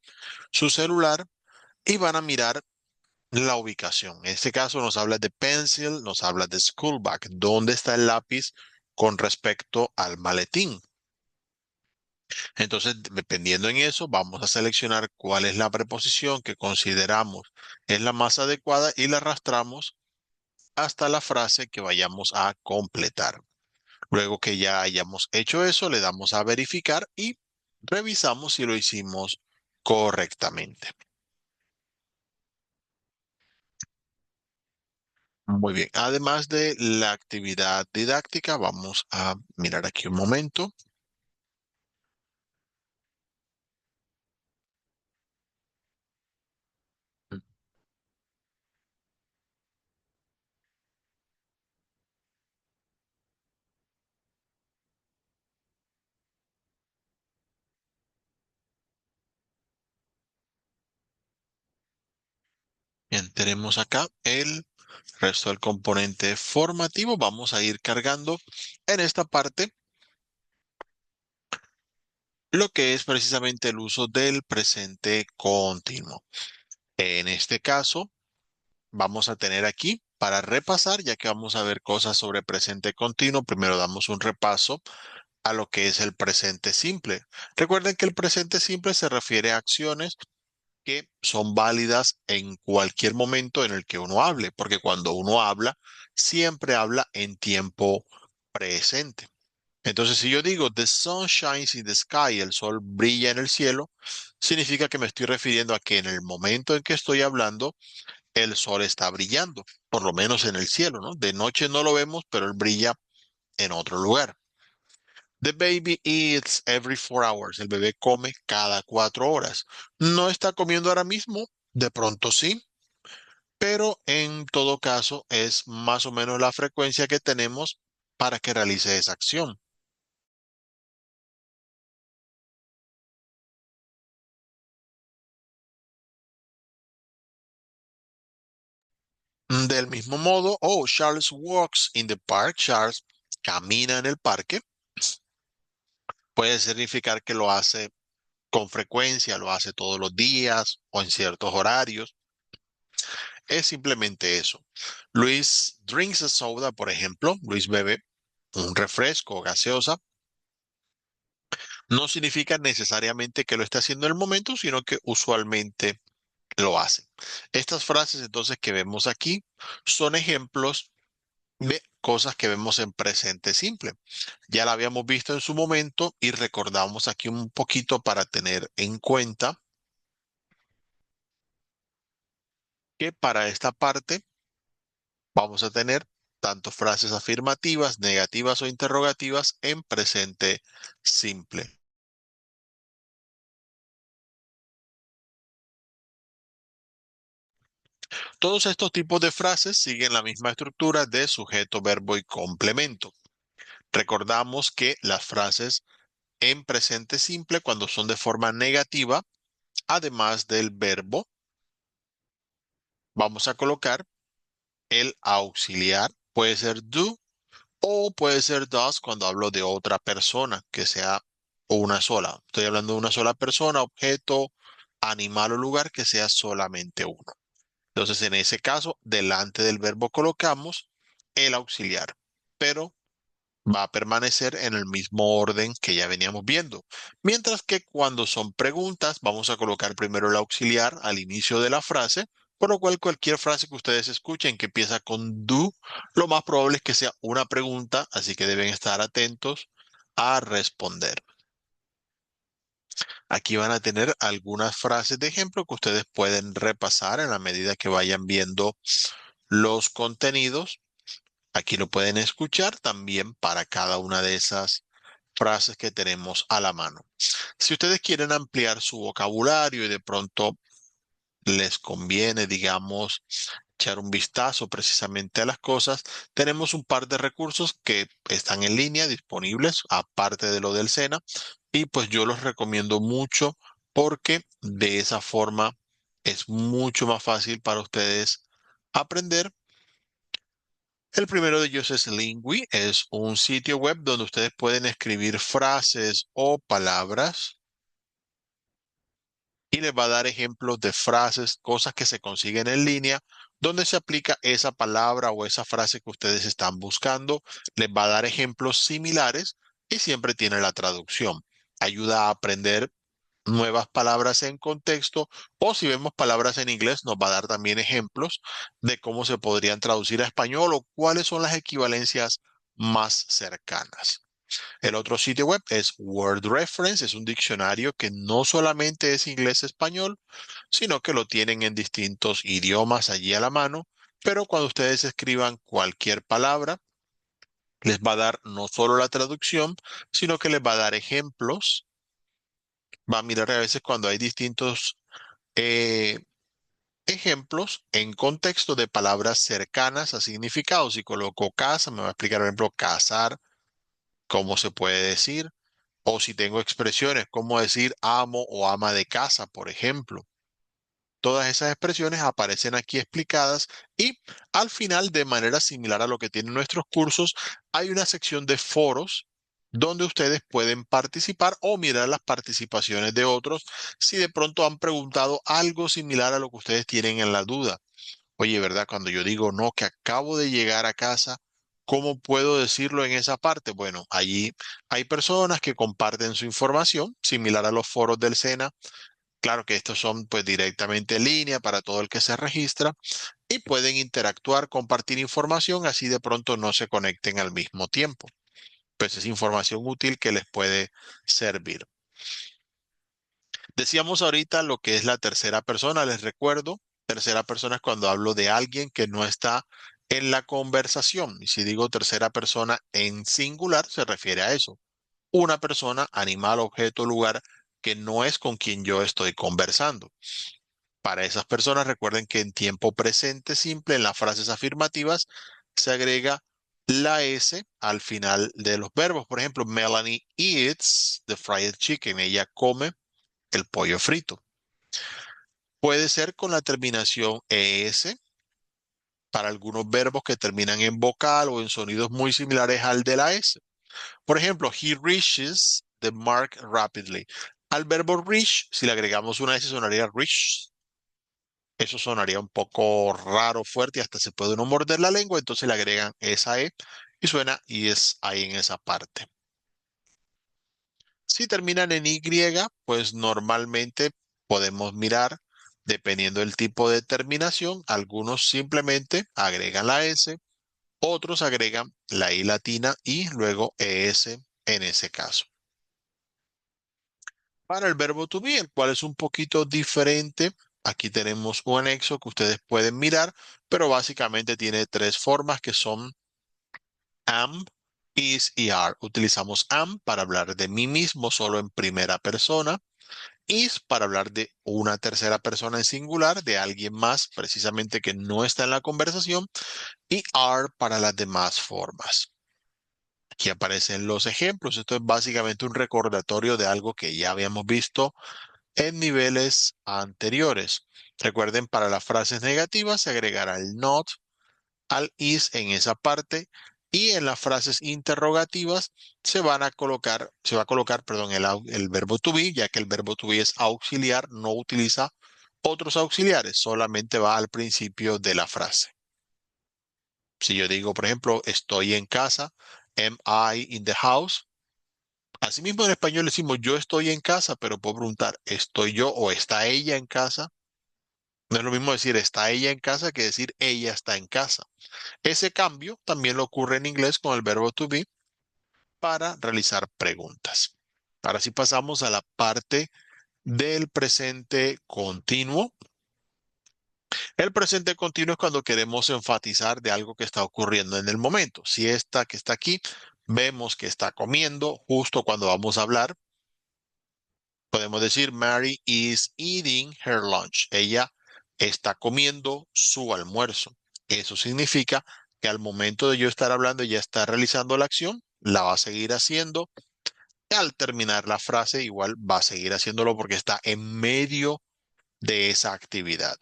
Speaker 1: su celular y van a mirar la ubicación. En este caso nos habla de pencil, nos habla de school bag. ¿Dónde está el lápiz con respecto al maletín? Entonces, dependiendo en eso, vamos a seleccionar cuál es la preposición que consideramos es la más adecuada y la arrastramos hasta la frase que vayamos a completar. Luego que ya hayamos hecho eso, le damos a verificar y revisamos si lo hicimos correctamente. Muy bien. Además de la actividad didáctica, vamos a mirar aquí un momento. Bien, tenemos acá el resto del componente formativo. Vamos a ir cargando en esta parte lo que es precisamente el uso del presente continuo. En este caso, vamos a tener aquí para repasar, ya que vamos a ver cosas sobre presente continuo, primero damos un repaso a lo que es el presente simple. Recuerden que el presente simple se refiere a acciones que son válidas en cualquier momento en el que uno hable, porque cuando uno habla, siempre habla en tiempo presente. Entonces, si yo digo the sun shines in the sky, el sol brilla en el cielo, significa que me estoy refiriendo a que en el momento en que estoy hablando, el sol está brillando, por lo menos en el cielo, ¿no? De noche no lo vemos, pero él brilla en otro lugar. The baby eats every 4 hours. El bebé come cada 4 horas. No está comiendo ahora mismo, de pronto sí, pero en todo caso es más o menos la frecuencia que tenemos para que realice esa acción. Del mismo modo, oh, Charles walks in the park. Charles camina en el parque. Puede significar que lo hace con frecuencia, lo hace todos los días o en ciertos horarios. Es simplemente eso. Luis drinks a soda, por ejemplo. Luis bebe un refresco o gaseosa. No significa necesariamente que lo esté haciendo en el momento, sino que usualmente lo hace. Estas frases entonces que vemos aquí son ejemplos de cosas que vemos en presente simple. Ya la habíamos visto en su momento y recordamos aquí un poquito para tener en cuenta que para esta parte vamos a tener tanto frases afirmativas, negativas o interrogativas en presente simple. Todos estos tipos de frases siguen la misma estructura de sujeto, verbo y complemento. Recordamos que las frases en presente simple, cuando son de forma negativa, además del verbo, vamos a colocar el auxiliar. Puede ser do o puede ser does cuando hablo de otra persona, que sea una sola. Estoy hablando de una sola persona, objeto, animal o lugar que sea solamente uno. Entonces, en ese caso, delante del verbo colocamos el auxiliar, pero va a permanecer en el mismo orden que ya veníamos viendo. Mientras que cuando son preguntas, vamos a colocar primero el auxiliar al inicio de la frase, por lo cual cualquier frase que ustedes escuchen que empieza con do, lo más probable es que sea una pregunta, así que deben estar atentos a responder. Aquí van a tener algunas frases de ejemplo que ustedes pueden repasar en la medida que vayan viendo los contenidos. Aquí lo pueden escuchar también para cada una de esas frases que tenemos a la mano. Si ustedes quieren ampliar su vocabulario y de pronto les conviene, digamos, echar un vistazo precisamente a las cosas, tenemos un par de recursos que están en línea disponibles, aparte de lo del SENA, y pues yo los recomiendo mucho porque de esa forma es mucho más fácil para ustedes aprender. El primero de ellos es Lingui, es un sitio web donde ustedes pueden escribir frases o palabras y les va a dar ejemplos de frases, cosas que se consiguen en línea, donde se aplica esa palabra o esa frase que ustedes están buscando. Les va a dar ejemplos similares y siempre tiene la traducción. Ayuda a aprender nuevas palabras en contexto o si vemos palabras en inglés nos va a dar también ejemplos de cómo se podrían traducir a español o cuáles son las equivalencias más cercanas. El otro sitio web es Word Reference, es un diccionario que no solamente es inglés-español, sino que lo tienen en distintos idiomas allí a la mano, pero cuando ustedes escriban cualquier palabra, les va a dar no solo la traducción, sino que les va a dar ejemplos. Va a mirar a veces cuando hay distintos eh, ejemplos en contexto de palabras cercanas a significados. Si coloco casa, me va a explicar, por ejemplo, casar, cómo se puede decir. O si tengo expresiones, como decir amo o ama de casa, por ejemplo. Todas esas expresiones aparecen aquí explicadas y al final, de manera similar a lo que tienen nuestros cursos, hay una sección de foros donde ustedes pueden participar o mirar las participaciones de otros si de pronto han preguntado algo similar a lo que ustedes tienen en la duda. Oye, ¿verdad? Cuando yo digo no, que acabo de llegar a casa, ¿cómo puedo decirlo en esa parte? Bueno, allí hay personas que comparten su información, similar a los foros del SENA. Claro que estos son pues directamente en línea para todo el que se registra y pueden interactuar, compartir información, así de pronto no se conecten al mismo tiempo. Pues es información útil que les puede servir. Decíamos ahorita lo que es la tercera persona, les recuerdo, tercera persona es cuando hablo de alguien que no está en la conversación. Y si digo tercera persona en singular, se refiere a eso. Una persona, animal, objeto, lugar que no es con quien yo estoy conversando. Para esas personas, recuerden que en tiempo presente simple, en las frases afirmativas, se agrega la S al final de los verbos. Por ejemplo, Melanie eats the fried chicken. Ella come el pollo frito. Puede ser con la terminación ES para algunos verbos que terminan en vocal o en sonidos muy similares al de la S. Por ejemplo, he reaches the mark rapidly. Al verbo reach, si le agregamos una S, sonaría reach. Eso sonaría un poco raro, fuerte, y hasta se puede uno morder la lengua, entonces le agregan esa E y suena y es ahí en esa parte. Si terminan en Y, pues normalmente podemos mirar, dependiendo del tipo de terminación, algunos simplemente agregan la S, otros agregan la I latina y luego ES en ese caso. Para el verbo to be, el cual es un poquito diferente, aquí tenemos un anexo que ustedes pueden mirar, pero básicamente tiene tres formas que son am, is y are. Utilizamos am para hablar de mí mismo solo en primera persona. Is para hablar de una tercera persona en singular, de alguien más precisamente que no está en la conversación. Y are para las demás formas. Aquí aparecen los ejemplos. Esto es básicamente un recordatorio de algo que ya habíamos visto en niveles anteriores. Recuerden, para las frases negativas se agregará el not al is en esa parte y en las frases interrogativas se va a colocar, perdón, el verbo to be, ya que el verbo to be es auxiliar, no utiliza otros auxiliares, solamente va al principio de la frase. Si yo digo, por ejemplo, estoy en casa, am I in the house? Asimismo en español decimos yo estoy en casa, pero puedo preguntar, ¿estoy yo o está ella en casa? No es lo mismo decir está ella en casa que decir ella está en casa. Ese cambio también lo ocurre en inglés con el verbo to be para realizar preguntas. Ahora sí pasamos a la parte del presente continuo. El presente continuo es cuando queremos enfatizar de algo que está ocurriendo en el momento. Si esta que está aquí, vemos que está comiendo justo cuando vamos a hablar, podemos decir Mary is eating her lunch. Ella está comiendo su almuerzo. Eso significa que al momento de yo estar hablando, ella está realizando la acción, la va a seguir haciendo. Y al terminar la frase, igual va a seguir haciéndolo porque está en medio de esa actividad.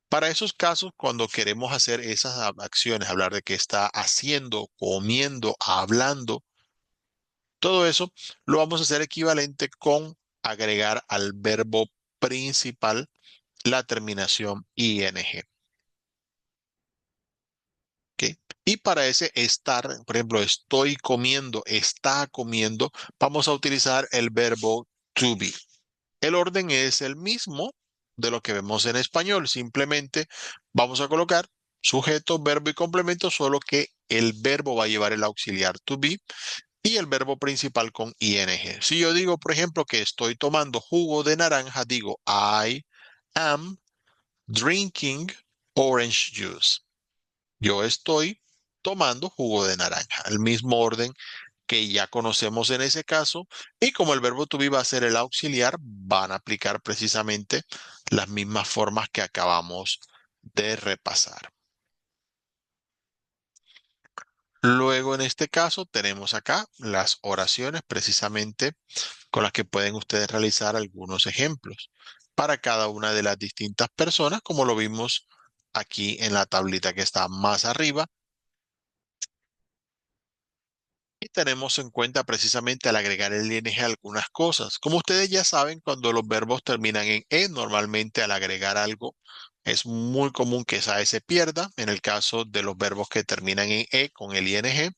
Speaker 1: Para esos casos, cuando queremos hacer esas acciones, hablar de que está haciendo, comiendo, hablando, todo eso lo vamos a hacer equivalente con agregar al verbo principal la terminación ing. ¿Ok? Y para ese estar, por ejemplo, estoy comiendo, está comiendo, vamos a utilizar el verbo to be. El orden es el mismo de lo que vemos en español. Simplemente vamos a colocar sujeto, verbo y complemento, solo que el verbo va a llevar el auxiliar to be y el verbo principal con ing. Si yo digo, por ejemplo, que estoy tomando jugo de naranja, digo I am drinking orange juice. Yo estoy tomando jugo de naranja. El mismo orden que ya conocemos en ese caso. Y como el verbo to be va a ser el auxiliar, van a aplicar precisamente las mismas formas que acabamos de repasar. Luego, en este caso, tenemos acá las oraciones precisamente con las que pueden ustedes realizar algunos ejemplos para cada una de las distintas personas, como lo vimos aquí en la tablita que está más arriba. Y tenemos en cuenta precisamente al agregar el ing algunas cosas. Como ustedes ya saben, cuando los verbos terminan en normalmente al agregar algo, Es muy común que esa E se pierda. En el caso de los verbos que terminan en E con el ing,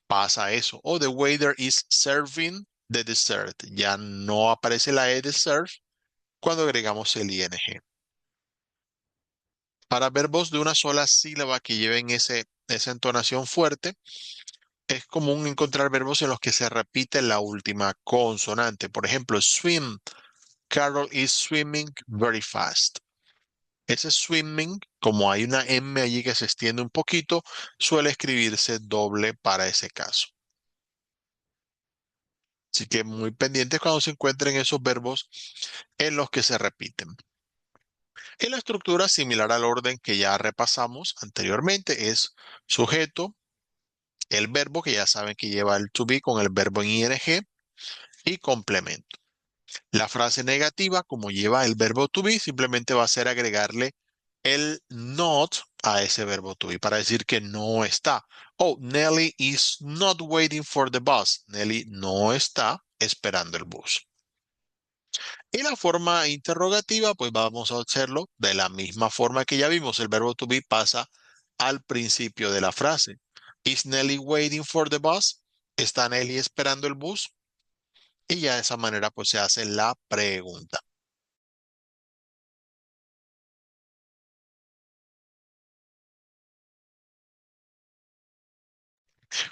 Speaker 1: pasa eso. O the waiter is serving the dessert. Ya no aparece la E de serve cuando agregamos el ing. Para verbos de una sola sílaba que lleven esa entonación fuerte, es común encontrar verbos en los que se repite la última consonante. Por ejemplo, swim. Carol is swimming very fast. Ese swimming, como hay una M allí que se extiende un poquito, suele escribirse doble para ese caso. Así que muy pendientes cuando se encuentren esos verbos en los que se repiten. En la estructura similar al orden que ya repasamos anteriormente es sujeto, el verbo que ya saben que lleva el to be con el verbo en ing y complemento. La frase negativa, como lleva el verbo to be, simplemente va a ser agregarle el not a ese verbo to be para decir que no está. Oh, Nelly is not waiting for the bus. Nelly no está esperando el bus. Y la forma interrogativa, pues vamos a hacerlo de la misma forma que ya vimos. El verbo to be pasa al principio de la frase. Is Nelly waiting for the bus? ¿Está Nelly esperando el bus? Y ya de esa manera pues se hace la pregunta.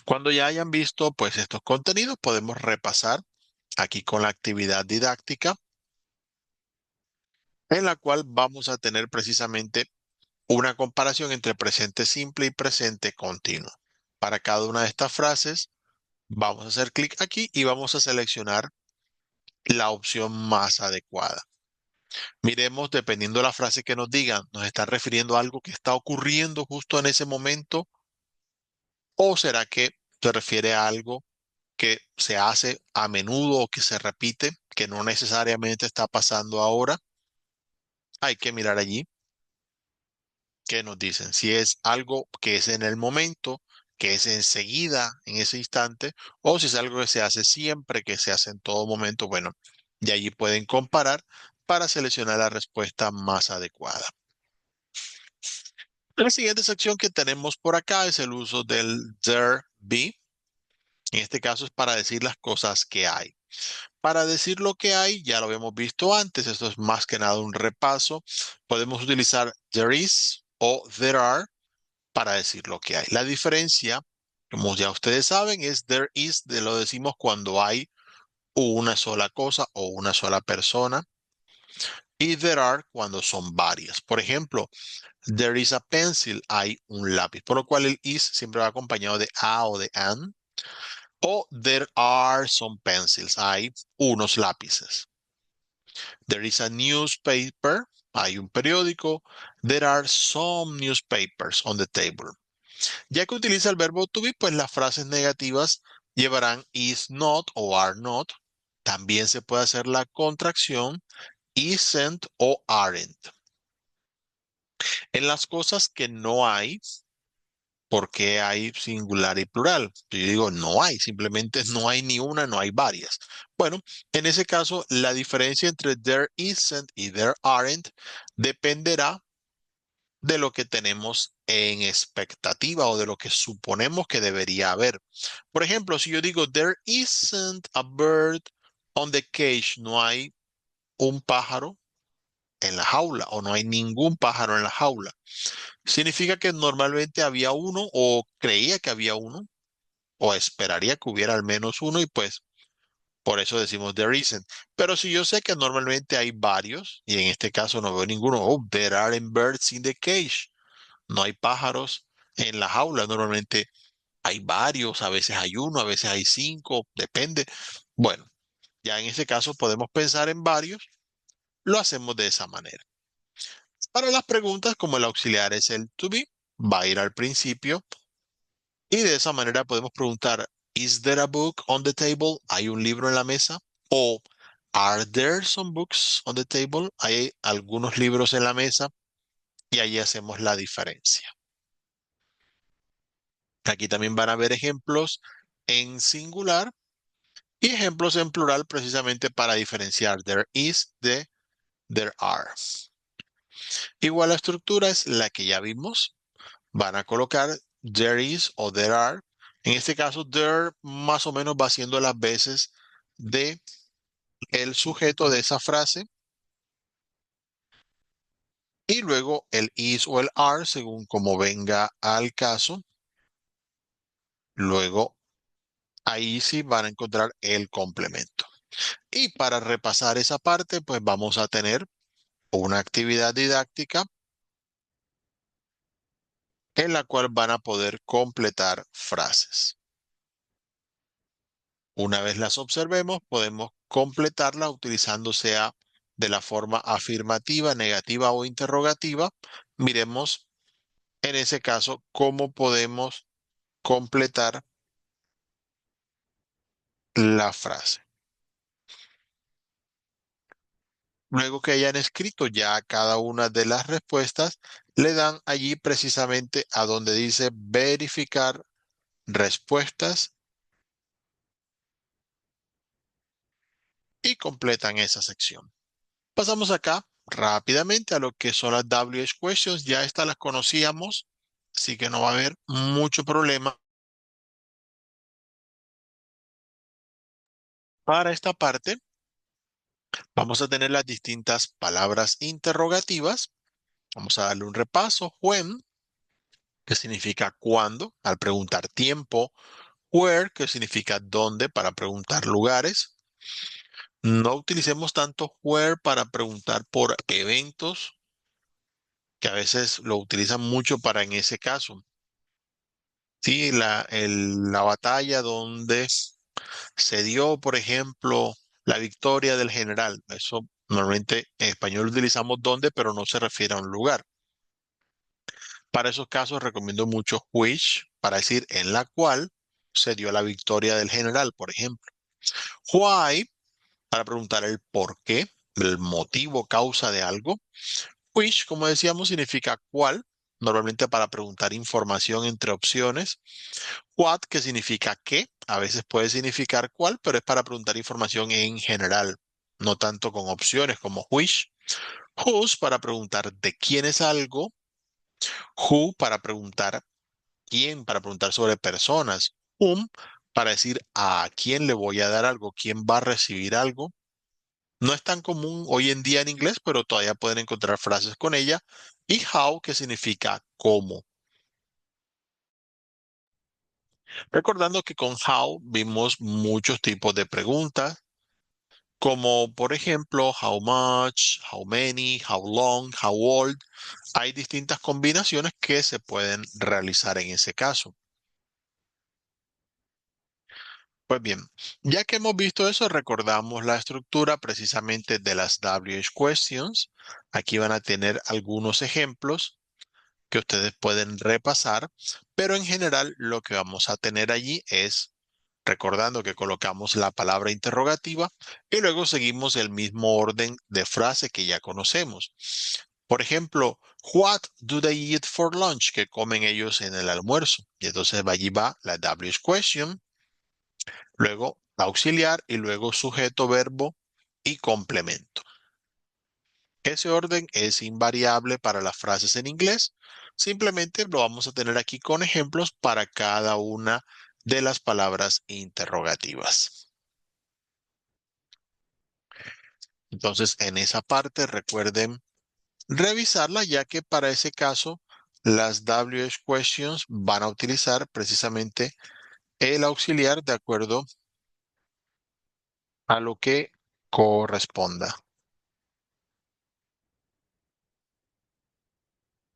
Speaker 1: Cuando ya hayan visto pues estos contenidos, podemos repasar aquí con la actividad didáctica en la cual vamos a tener precisamente una comparación entre presente simple y presente continuo. Para cada una de estas frases, vamos a hacer clic aquí y vamos a seleccionar la opción más adecuada. Miremos, dependiendo de la frase que nos digan, ¿nos está refiriendo a algo que está ocurriendo justo en ese momento? ¿O será que se refiere a algo que se hace a menudo o que se repite, que no necesariamente está pasando ahora? Hay que mirar allí qué nos dicen. Si es algo que es en el momento, que es enseguida, en ese instante, o si es algo que se hace siempre, que se hace en todo momento, bueno, y allí pueden comparar para seleccionar la respuesta más adecuada. La siguiente sección que tenemos por acá es el uso del there be. En este caso es para decir las cosas que hay. Para decir lo que hay, ya lo habíamos visto antes, esto es más que nada un repaso. Podemos utilizar there is o there are para decir lo que hay. La diferencia, como ya ustedes saben, es there is, de lo decimos cuando hay una sola cosa o una sola persona, y there are cuando son varias. Por ejemplo, there is a pencil, hay un lápiz, por lo cual el is siempre va acompañado de a o de an. O there are some pencils, hay unos lápices. There is a newspaper, hay un periódico. There are some newspapers on the table. Ya que utiliza el verbo to be, pues las frases negativas llevarán is not o are not. También se puede hacer la contracción isn't o aren't. En las cosas que no hay, ¿por qué hay singular y plural? Yo digo no hay, simplemente no hay ni una, no hay varias. Bueno, en ese caso, la diferencia entre there isn't y there aren't dependerá de lo que tenemos en expectativa o de lo que suponemos que debería haber. Por ejemplo, si yo digo, there isn't a bird on the cage, no hay un pájaro en la jaula o no hay ningún pájaro en la jaula, significa que normalmente había uno o creía que había uno o esperaría que hubiera al menos uno y pues por eso decimos there isn't. Pero si yo sé que normalmente hay varios y en este caso no veo ninguno, oh, there aren't birds in the cage. No hay pájaros en la jaula. Normalmente hay varios, a veces hay uno, a veces hay cinco, depende. Bueno, ya en ese caso podemos pensar en varios. Lo hacemos de esa manera. Para las preguntas, como el auxiliar es el to be, va a ir al principio y de esa manera podemos preguntar, ¿Is there a book on the table? ¿Hay un libro en la mesa? O ¿Are there some books on the table? ¿Hay algunos libros en la mesa? Y ahí hacemos la diferencia. Aquí también van a ver ejemplos en singular y ejemplos en plural precisamente para diferenciar there is de there are. Igual la estructura es la que ya vimos. Van a colocar there is o there are. En este caso, there más o menos va haciendo las veces de el sujeto de esa frase y luego el is o el are según como venga al caso. Luego ahí sí van a encontrar el complemento. Y para repasar esa parte, pues vamos a tener una actividad didáctica en la cual van a poder completar frases. Una vez las observemos, podemos completarla utilizando sea de la forma afirmativa, negativa o interrogativa. Miremos en ese caso cómo podemos completar la frase. Luego que hayan escrito ya cada una de las respuestas, le dan allí precisamente a donde dice verificar respuestas y completan esa sección. Pasamos acá rápidamente a lo que son las WH questions. Ya estas las conocíamos, así que no va a haber mucho problema. Para esta parte, vamos a tener las distintas palabras interrogativas. Vamos a darle un repaso. When, que significa cuándo, al preguntar tiempo. Where, que significa dónde, para preguntar lugares. No utilicemos tanto where para preguntar por eventos, que a veces lo utilizan mucho para en ese caso. Sí, la batalla donde se dio, por ejemplo, la victoria del general. Eso normalmente en español utilizamos dónde, pero no se refiere a un lugar. Para esos casos recomiendo mucho which, para decir en la cual se dio la victoria del general, por ejemplo. Why, para preguntar el por qué, el motivo, causa de algo. Which, como decíamos, significa cuál, normalmente para preguntar información entre opciones. What, que significa qué, a veces puede significar cuál, pero es para preguntar información en general, no tanto con opciones como which. Whose, para preguntar de quién es algo. Who, para preguntar quién, para preguntar sobre personas. Whom, para decir a quién le voy a dar algo, quién va a recibir algo. No es tan común hoy en día en inglés, pero todavía pueden encontrar frases con ella. Y how, que significa cómo. Recordando que con how vimos muchos tipos de preguntas, como por ejemplo, how much, how many, how long, how old. Hay distintas combinaciones que se pueden realizar en ese caso. Pues bien, ya que hemos visto eso, recordamos la estructura precisamente de las WH questions. Aquí van a tener algunos ejemplos que ustedes pueden repasar, pero en general lo que vamos a tener allí es, recordando que colocamos la palabra interrogativa y luego seguimos el mismo orden de frase que ya conocemos. Por ejemplo, what do they eat for lunch? ¿Qué comen ellos en el almuerzo? Y entonces allí va la WH question, luego auxiliar y luego sujeto, verbo y complemento. Ese orden es invariable para las frases en inglés. Simplemente lo vamos a tener aquí con ejemplos para cada una de las palabras interrogativas. Entonces, en esa parte recuerden revisarla, ya que para ese caso las WH questions van a utilizar precisamente el auxiliar de acuerdo a lo que corresponda.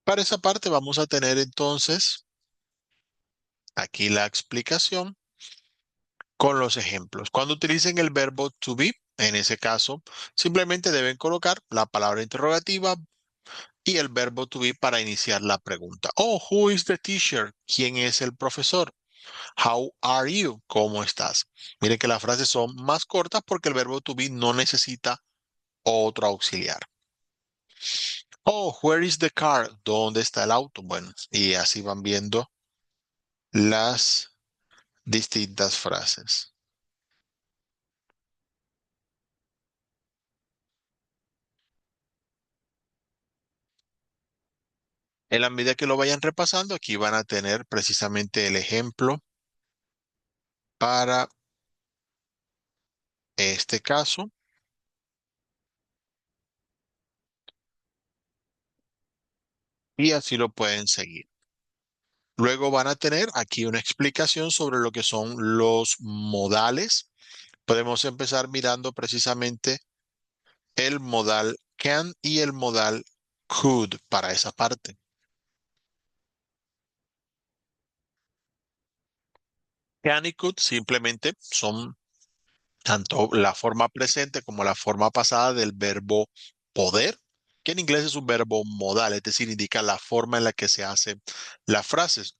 Speaker 1: Para esa parte vamos a tener entonces aquí la explicación con los ejemplos. Cuando utilicen el verbo to be, en ese caso, simplemente deben colocar la palabra interrogativa y el verbo to be para iniciar la pregunta. Oh, who is the teacher? ¿Quién es el profesor? How are you? ¿Cómo estás? Miren que las frases son más cortas porque el verbo to be no necesita otro auxiliar. Oh, where is the car? ¿Dónde está el auto? Bueno, y así van viendo las distintas frases. En la medida que lo vayan repasando, aquí van a tener precisamente el ejemplo para este caso y así lo pueden seguir. Luego van a tener aquí una explicación sobre lo que son los modales. Podemos empezar mirando precisamente el modal can y el modal could para esa parte. Can y could simplemente son tanto la forma presente como la forma pasada del verbo poder, que en inglés es un verbo modal, es decir, indica la forma en la que se hacen las frases.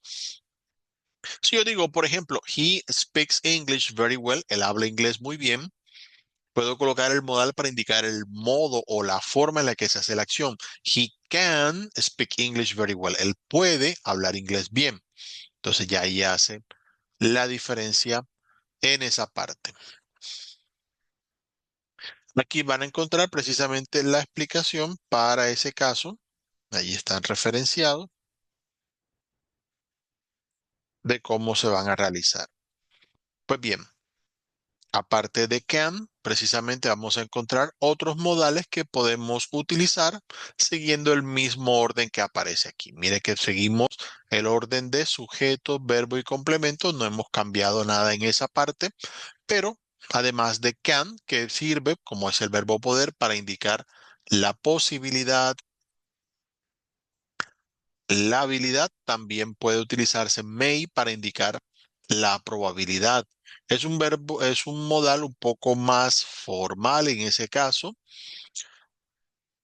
Speaker 1: Si yo digo, por ejemplo, he speaks English very well, él habla inglés muy bien, puedo colocar el modal para indicar el modo o la forma en la que se hace la acción. He can speak English very well, él puede hablar inglés bien. Entonces ya ahí hace la diferencia en esa parte. Aquí van a encontrar precisamente la explicación para ese caso. Ahí están referenciados de cómo se van a realizar. Pues bien, aparte de can, precisamente vamos a encontrar otros modales que podemos utilizar siguiendo el mismo orden que aparece aquí. Mire que seguimos el orden de sujeto, verbo y complemento. No hemos cambiado nada en esa parte, pero además de can, que sirve como es el verbo poder para indicar la posibilidad. La habilidad también puede utilizarse may para indicar la probabilidad. Es un verbo, es un modal un poco más formal en ese caso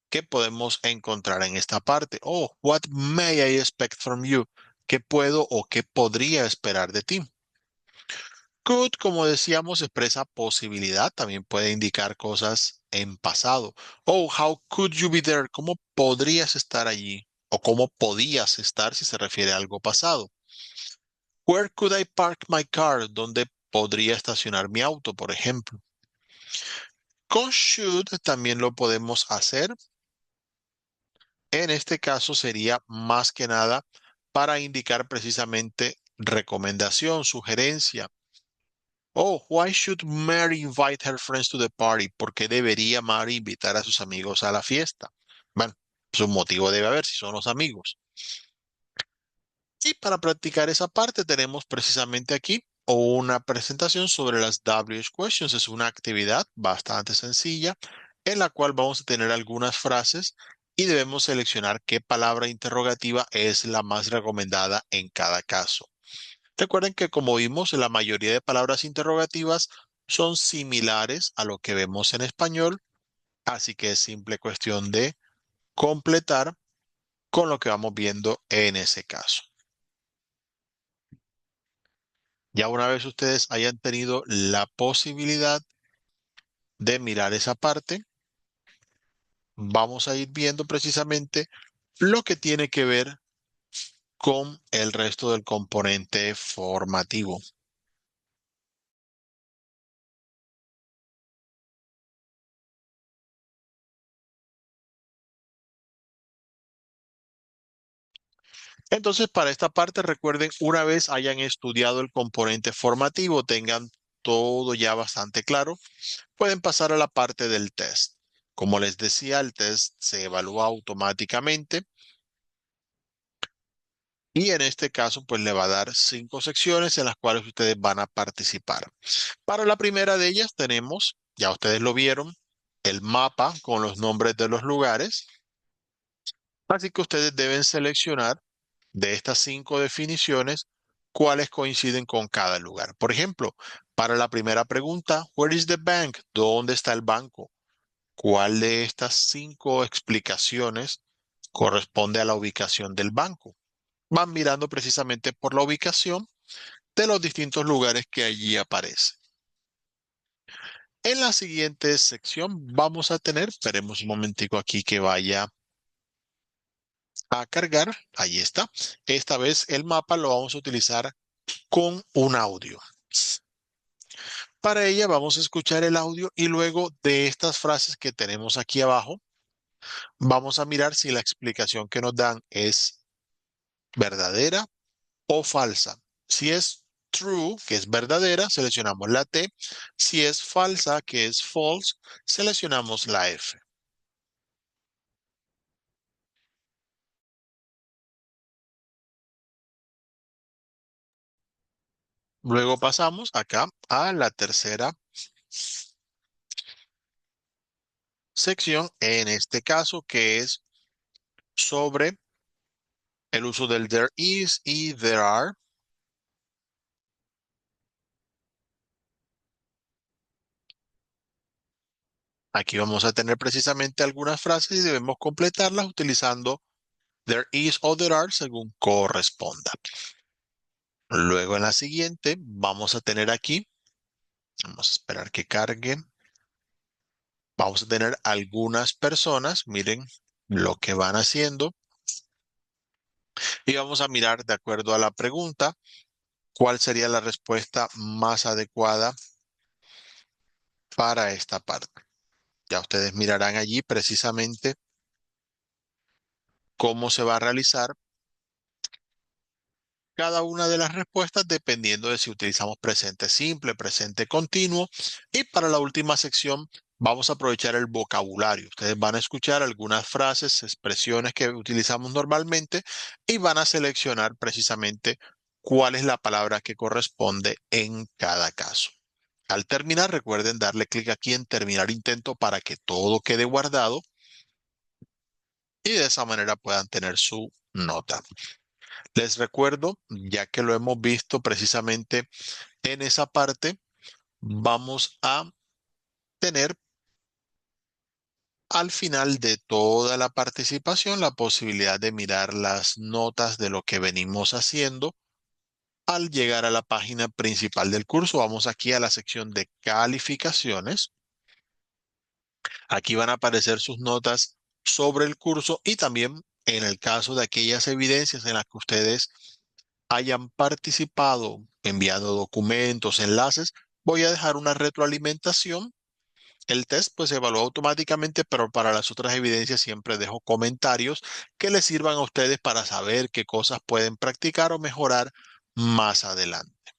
Speaker 1: que podemos encontrar en esta parte. Oh, what may I expect from you? ¿Qué puedo o qué podría esperar de ti? Could, como decíamos, expresa posibilidad, también puede indicar cosas en pasado. Oh, how could you be there? ¿Cómo podrías estar allí? O cómo podías estar si se refiere a algo pasado. Where could I park my car? ¿Dónde podría estacionar mi auto, por ejemplo? Con should también lo podemos hacer. En este caso sería más que nada para indicar precisamente recomendación, sugerencia. Oh, why should Mary invite her friends to the party? ¿Por qué debería Mary invitar a sus amigos a la fiesta? Bueno, su motivo debe haber si son los amigos. Y para practicar esa parte tenemos precisamente aquí una presentación sobre las WH questions. Es una actividad bastante sencilla en la cual vamos a tener algunas frases y debemos seleccionar qué palabra interrogativa es la más recomendada en cada caso. Recuerden que como vimos, la mayoría de palabras interrogativas son similares a lo que vemos en español, así que es simple cuestión de completar con lo que vamos viendo en ese caso. Ya una vez ustedes hayan tenido la posibilidad de mirar esa parte, vamos a ir viendo precisamente lo que tiene que ver con el resto del componente formativo. Entonces, para esta parte, recuerden, una vez hayan estudiado el componente formativo, tengan todo ya bastante claro, pueden pasar a la parte del test. Como les decía, el test se evalúa automáticamente. Y en este caso, pues le va a dar 5 secciones en las cuales ustedes van a participar. Para la primera de ellas tenemos, ya ustedes lo vieron, el mapa con los nombres de los lugares. Así que ustedes deben seleccionar de estas 5 definiciones cuáles coinciden con cada lugar. Por ejemplo, para la primera pregunta, where is the bank? ¿Dónde está el banco? ¿Cuál de estas 5 explicaciones corresponde a la ubicación del banco? Van mirando precisamente por la ubicación de los distintos lugares que allí aparecen. En la siguiente sección vamos a tener, esperemos un momentico aquí que vaya a cargar, ahí está. Esta vez el mapa lo vamos a utilizar con un audio. Para ella vamos a escuchar el audio y luego de estas frases que tenemos aquí abajo, vamos a mirar si la explicación que nos dan es verdadera o falsa. Si es true, que es verdadera, seleccionamos la T. Si es falsa, que es false, seleccionamos la F. Luego pasamos acá a la tercera sección, en este caso, que es sobre el uso del there is y there are. Aquí vamos a tener precisamente algunas frases y debemos completarlas utilizando there is o there are según corresponda. Luego en la siguiente vamos a tener aquí, vamos a esperar que cargue, vamos a tener algunas personas, miren lo que van haciendo y vamos a mirar de acuerdo a la pregunta cuál sería la respuesta más adecuada para esta parte. Ya ustedes mirarán allí precisamente cómo se va a realizar cada una de las respuestas dependiendo de si utilizamos presente simple, presente continuo. Y para la última sección vamos a aprovechar el vocabulario. Ustedes van a escuchar algunas frases, expresiones que utilizamos normalmente y van a seleccionar precisamente cuál es la palabra que corresponde en cada caso. Al terminar, recuerden darle clic aquí en terminar intento para que todo quede guardado y de esa manera puedan tener su nota. Les recuerdo, ya que lo hemos visto precisamente en esa parte, vamos a tener al final de toda la participación la posibilidad de mirar las notas de lo que venimos haciendo. Al llegar a la página principal del curso, vamos aquí a la sección de calificaciones. Aquí van a aparecer sus notas sobre el curso y también en el caso de aquellas evidencias en las que ustedes hayan participado, enviado documentos, enlaces, voy a dejar una retroalimentación. El test pues se evalúa automáticamente, pero para las otras evidencias siempre dejo comentarios que les sirvan a ustedes para saber qué cosas pueden practicar o mejorar más adelante.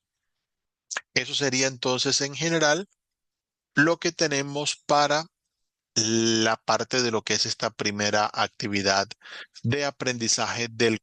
Speaker 1: Eso sería entonces en general lo que tenemos para la parte de lo que es esta primera actividad de aprendizaje del